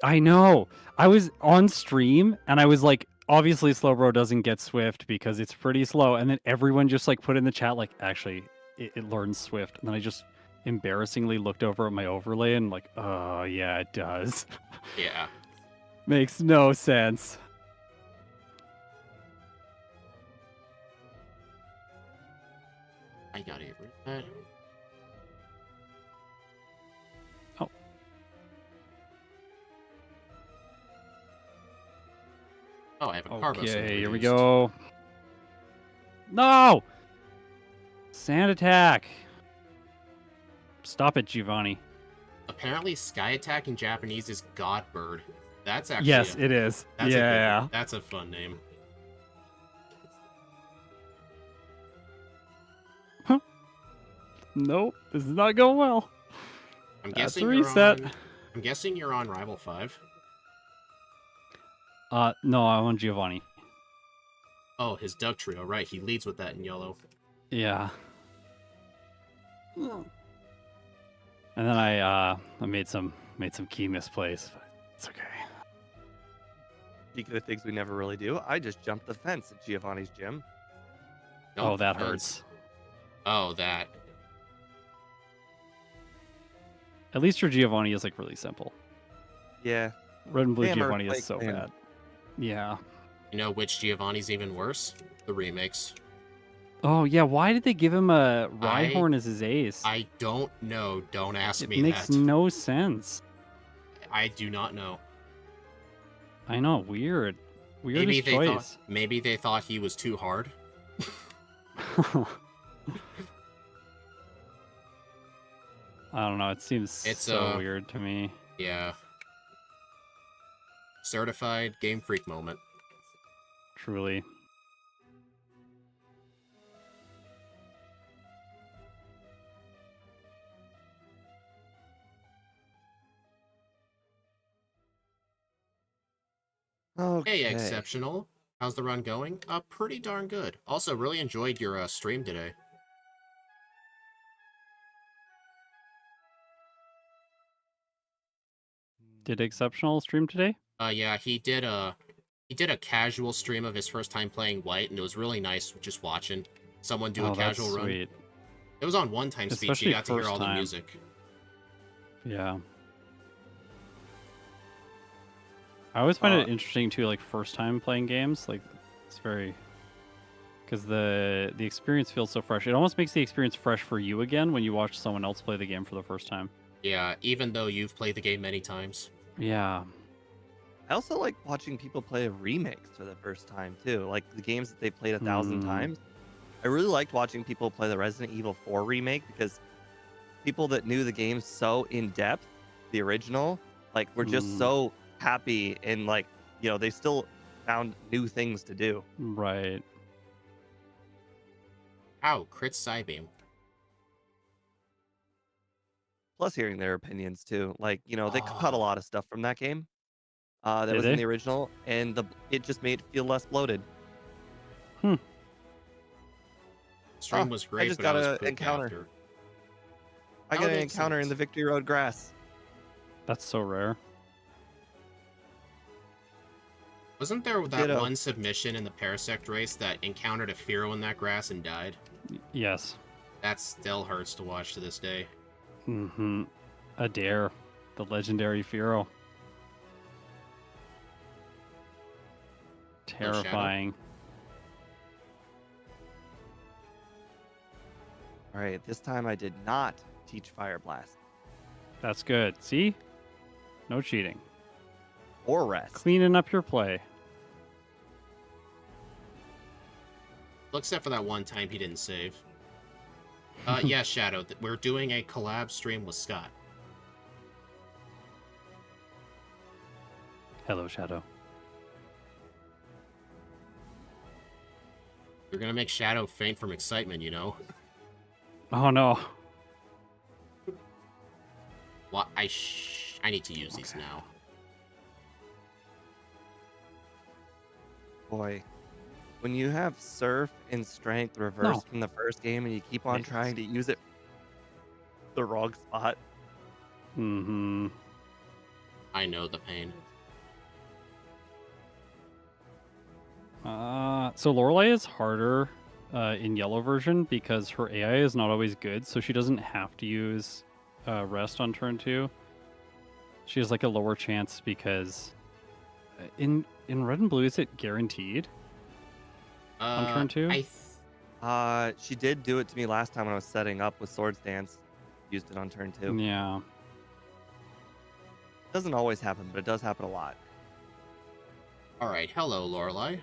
I know. I was on stream and I was like, obviously Slowbro doesn't get Swift because it's pretty slow. And then everyone just like put in the chat, like, actually, it learns Swift. And then I just embarrassingly looked over at my overlay and like, oh yeah, it does. Yeah. Makes no sense. I gotta get rid of that. Oh. Oh, I have a Carbo. Okay, here we go. No! Sand attack. Stop it, Giovanni. Apparently, Sky Attack in Japanese is God Bird. That's actually Yes, it is. that's Yeah. that's a fun name. Nope, this is not going well. I'm That's guessing a you're reset. on. I'm guessing you're on Rival 5. No, I want Giovanni. Oh, his Doug Trio, right? He leads with that in yellow. Yeah. And then I made some key misplays. But it's okay. Speaking of things we never really do, I just jumped the fence at Giovanni's gym. Oh, that offense. hurts. Oh, that. At least your Giovanni is like really simple. Yeah, Red and Blue Damn, Giovanni is Earthquake so fan. bad. Yeah. You know which Giovanni's even worse? The remakes. Oh yeah, why did they give him a I Rhyhorn as his ace? I don't know. Don't ask It me makes that. no sense. I do not know. I know, weird. Maybe Weirdest they thought choice. maybe they thought he was too hard. I don't know, it seems It's, so weird to me. Yeah. Certified Game Freak moment. Truly. Okay. Hey, Exceptional. How's the run going? Pretty darn good. Also, really enjoyed your stream today. Did Exceptional stream today? Yeah, he did a casual stream of his first time playing White, and it was really nice just watching someone do a Oh, that's casual run. sweet. It was on one-time speed, so Especially you got to hear first all the time. music. Yeah. I always find it interesting too, like first time playing games. Like it's very because the experience feels so fresh. It almost makes the experience fresh for you again when you watch someone else play the game for the first time. Yeah, even though you've played the game many times. Yeah. I also like watching people play remakes for the first time too, like the games that they played 1,000 times. I really liked watching people play the Resident Evil 4 remake because people that knew the game so in depth, the original, like were just so happy and like, you know, they still found new things to do. Right. Ow, crit Psybeam. Plus hearing their opinions too. Like, you know, they cut a lot of stuff from that game that Did was in they? the original, and it just made it feel less bloated. Stream was great, just but got I was a pooped encounter. after. I That got would an make encounter in sense. the Victory Road grass. That's so rare. Wasn't there that Ditto. one submission in the Parasect race that encountered a Fearow in that grass and died? Yes. That still hurts to watch to this day. Mm-hmm. Adair, the legendary Fearow. Terrifying. All right, this time I did not teach Fire Blast That's good. See? No cheating. or Rest. Cleaning up your play. Well, except for that one time he didn't save. Yeah, Shadow, we're doing a collab stream with Scott. Hello, Shadow. You're gonna make Shadow faint from excitement, you know? Oh no. What? I need to use these now. Boy, when you have Surf and Strength reversed from the first game and you keep on trying to use it the wrong spot. Mm-hmm. I know the pain. So Lorelei is harder in yellow version because her AI is not always good, so she doesn't have to use rest on turn 2. She has like a lower chance because in red and blue, is it guaranteed on turn 2? She did do it to me last time when I was setting up with Swords Dance. Used it on turn 2. Yeah. Doesn't always happen, but it does happen a lot. Alright, hello, Lorelei.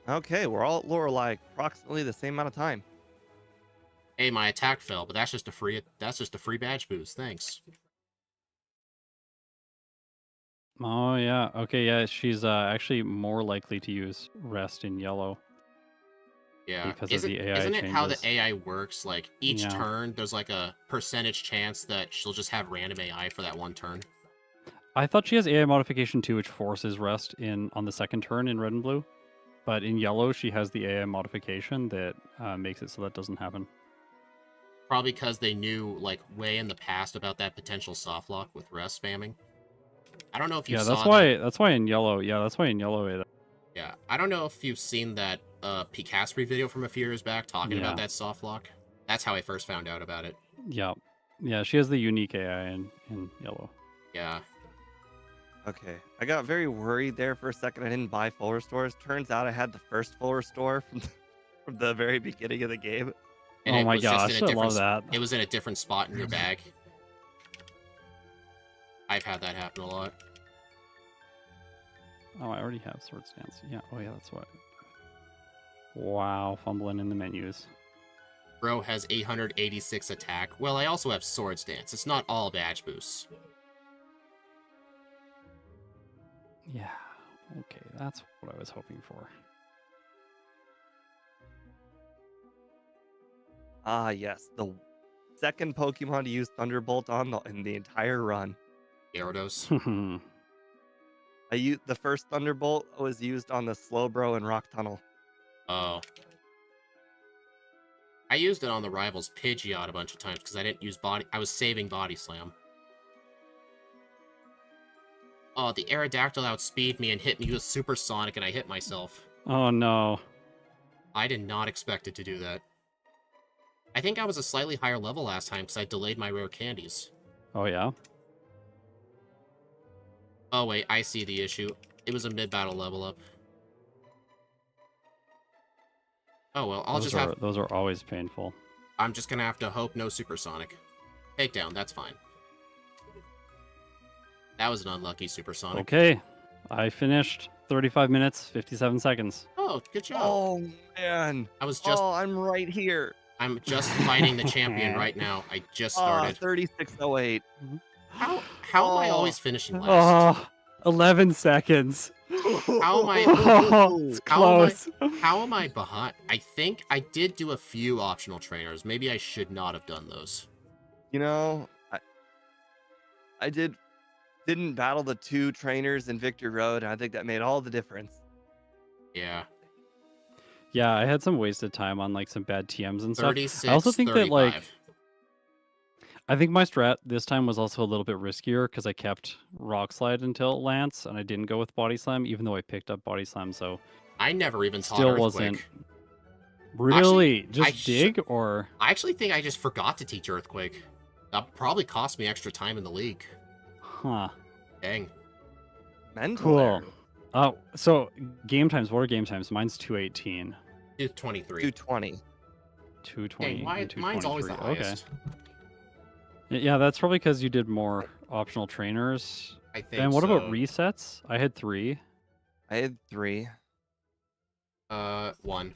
Okay, we're all at Lorelei approximately the same amount of time. Hey, my attack fell, but that's just a free badge boost. Thanks. Oh yeah. Okay, yeah, she's actually more likely to use rest in yellow. Yeah, Because of the AI isn't it how the changes. AI works? Like, each Yeah. turn, there's like a percentage chance that she'll just have random AI for that one turn. I thought she has AI modification too, which forces rest on the second turn in red and blue. But in yellow, she has the AI modification that makes it so that doesn't happen. Probably because they knew, like, way in the past about that potential soft lock with rest spamming. I don't know if you saw that's why in yellow. Yeah, that's why in yellow it. Yeah, I don't know if you've seen that Picaspery video from a few years back talking about that soft lock. That's how I first found out about it. Yeah. Yeah, she has the unique AI in yellow. Yeah. Okay, I got very worried there for a second. I didn't buy full restores. Turns out I had the first full restore from the very beginning of the game. And Oh it my was just in gosh, a I different love that. it was in a different spot in your bag. I've had that happen a lot. Oh, I already have Sword Stance. Yeah, oh yeah, that's what. Wow, fumbling in the menus. Bro has 886 attack. Well, I also have Sword Stance. It's not all badge boosts. Yeah, okay, that's what I was hoping for. Ah, yes, the second Pokemon to use Thunderbolt on in the entire run. Gyarados. The first Thunderbolt was used on the Slowbro and Rock Tunnel. Oh. I used it on the Rivals Pidgeot a bunch of times because I didn't use body. I was saving Body Slam. Oh, the Aerodactyl outspeed me and hit me with Supersonic, and I hit myself. Oh no. I did not expect it to do that. I think I was a slightly higher level last time because I delayed my rare candies. Oh yeah? Oh wait, I see the issue. It was a mid-battle level up. Oh well, Those are always painful. I'm just gonna have to hope no Supersonic. Takedown, that's fine. That was an unlucky Supersonic. Okay, I finished 35 minutes, 57 seconds. Oh, good job. Oh man! I'm right here. I'm just fighting the champion right now. I just started. 3608. How am I always finishing last? Oh, 11 seconds. How am I? It's close. How am I behind? I think I did do a few optional trainers. Maybe I should not have done those. You know, I didn't battle the 2 trainers in Victory Road, and I think that made all the difference. Yeah. Yeah, I had some wasted time on like some bad TMs and stuff. 36, I also think 35. that like I think my strat this time was also a little bit riskier because I kept Rock Slide until Lance and I didn't go with Body Slam, even though I picked up Body Slam. So I never even taught still Earthquake. wasn't really Actually, just dig or I actually think I just forgot to teach Earthquake. That probably cost me extra time in the league. huh. Dang. Mental Cool. there. Oh, so game times. What are game times? Mine's 2:18. 223. 220. 2:20. Dang, and mine's always the 2:23. highest. Okay. Yeah, that's probably because you did more optional trainers. I think. And what so. about resets? I had 3. I had 3. 1.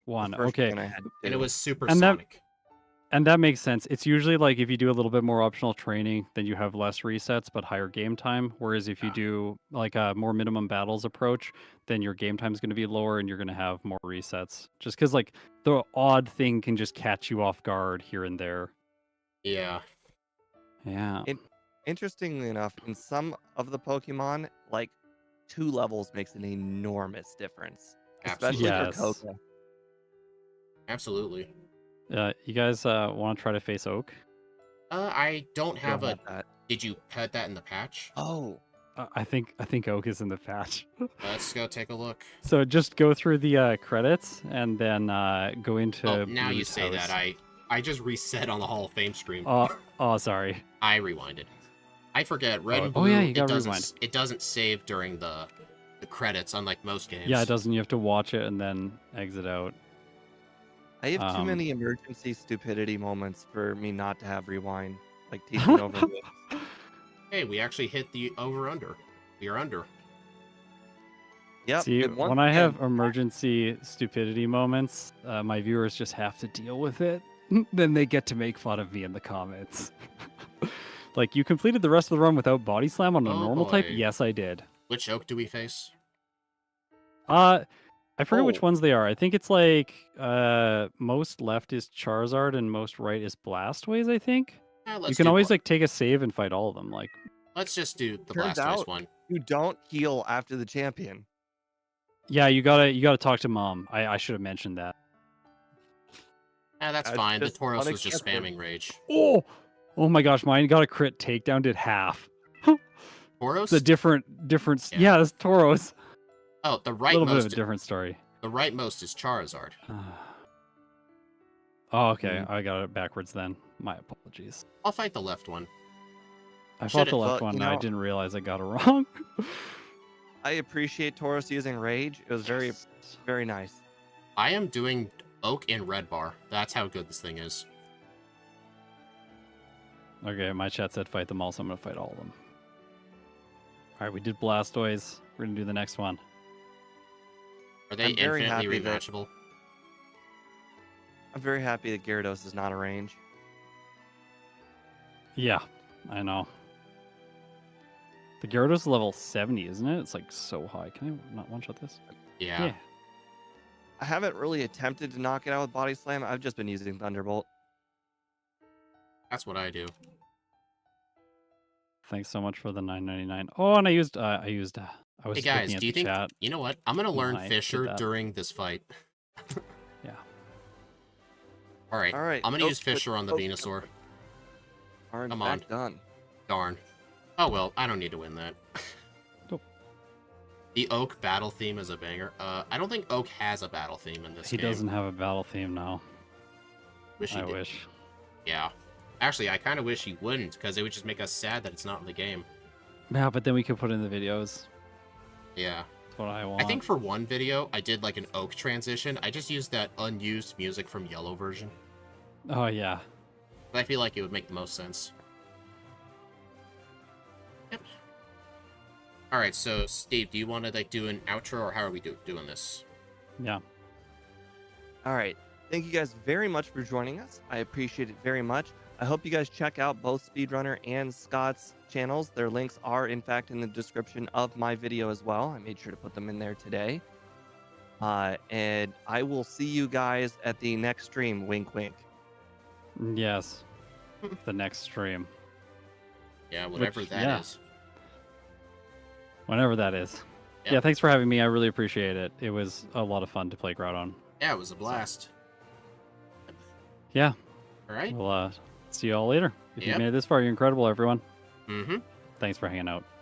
1. The first Okay. one I had And it 2. was Supersonic. And that makes sense. It's usually like if you do a little bit more optional training, then you have less resets but higher game time. Whereas if you do like a more minimum battles approach, then your game time is going to be lower and you're going to have more resets. Just because like the odd thing can just catch you off guard here and there. Yeah. Yeah. Interestingly enough, in some of the Pokemon, like 2 levels makes an enormous difference, especially Yes. for Coca. Absolutely. You guys want to try to face Oak? I don't have Feel about that. Did you put that in the patch? Oh, I think Oak is in the patch. Let's go take a look. So just go through the credits and then go into. Oh, now you Blue's say house. that. I just reset on the Hall of Fame stream. Oh, sorry. I rewinded. I forget. Red and Oh, blue. yeah, you gotta it doesn't save during the credits, unlike most games. Yeah, it doesn't. You have to watch it and then exit out. I have too many emergency stupidity moments for me not to have rewind, like teaching over. Hey, we actually hit the over/under. We are under. Yep. See, and once when I again, have emergency stupidity moments, my viewers just have to deal with it. Then they get to make fun of me in the comments. Like, you completed the rest of the run without Body Slam on a normal type? boy. Yes, I did. Which Oak do we face? I forget which Oh. ones they are. I think it's like most left is Charizard and most right is Blastoise, I think. Let's You can do always Bla- like take a save and fight all of them. Like, Let's just do the Turns Blastoise out- one. you don't heal after the champion. yeah, you gotta talk to Mom. I should have mentioned that. That's That's fine. The just Tauros was just unacceptable. spamming Rage. Oh my gosh, mine got a crit takedown, did half. Tauros? It's a different Yeah. yeah, that's Tauros. Oh, the A little bit of a rightmost. different story. The rightmost is Charizard. Oh, okay. Mhm. I got it backwards then. My apologies. I'll fight the left one. I fought Should've- the left Well, one you and I know- didn't realize I got it wrong. I appreciate Taurus using rage. It was very, Yes. very nice. I am doing Oak and Red Bar. That's how good this thing is. Okay, my chat said fight them all, so I'm gonna fight all of them. Alright, we did Blastoise. We're gonna do the next one. Are they I'm very infinitely happy that- rematchable? I'm very happy that Gyarados is not a range. Yeah, I know. The Gyarados is level 70, isn't it? It's like so high. Can I not one-shot this? Yeah. I haven't really attempted to knock it out with Body Slam. I've just been using Thunderbolt. That's what I do. Thanks so much for the $9.99. Oh, and I was Hey just guys, looking at do you the think... chat. You know what? I'm gonna learn I did Fisher that. during this fight. Yeah. Alright. All right, I'm gonna Oak use Fisher on the Oak- Venusaur. Are in Come fact done. Darn. Oh well, I don't need to win that. Nope. The Oak battle theme is a banger. I don't think Oak has a battle theme in this He game. doesn't have a battle theme now. Wish he I did. wish. Yeah. Actually, I kind of wish he wouldn't, because it would just make us sad that it's not in the game. Yeah, but then we could put in the videos. Yeah. That's what I want. I think for one video, I did like an Oak transition. I just used that unused music from Yellow version. Oh, yeah. But I feel like it would make the most sense. Yep. Alright, so Steve, do you want to like do an outro, or how are we doing this? Yeah. All right. Thank you guys very much for joining us. I appreciate it very much. I hope you guys check out both Speedrunner and Scott's channels. Their links are, in fact, in the description of my video as well. I made sure to put them in there today. And I will see you guys at the next stream. Wink, wink. Yes. The next stream. Yeah, whatever Which- that yeah. is. Whenever that is. Yeah. Yeah, thanks for having me. I really appreciate it. It was a lot of fun to play Groudon. Yeah, it was a blast. Yeah. Alright? We'll see you all later. If you Yep. made it this far, you're incredible, everyone. Mm-hmm. Thanks for hanging out.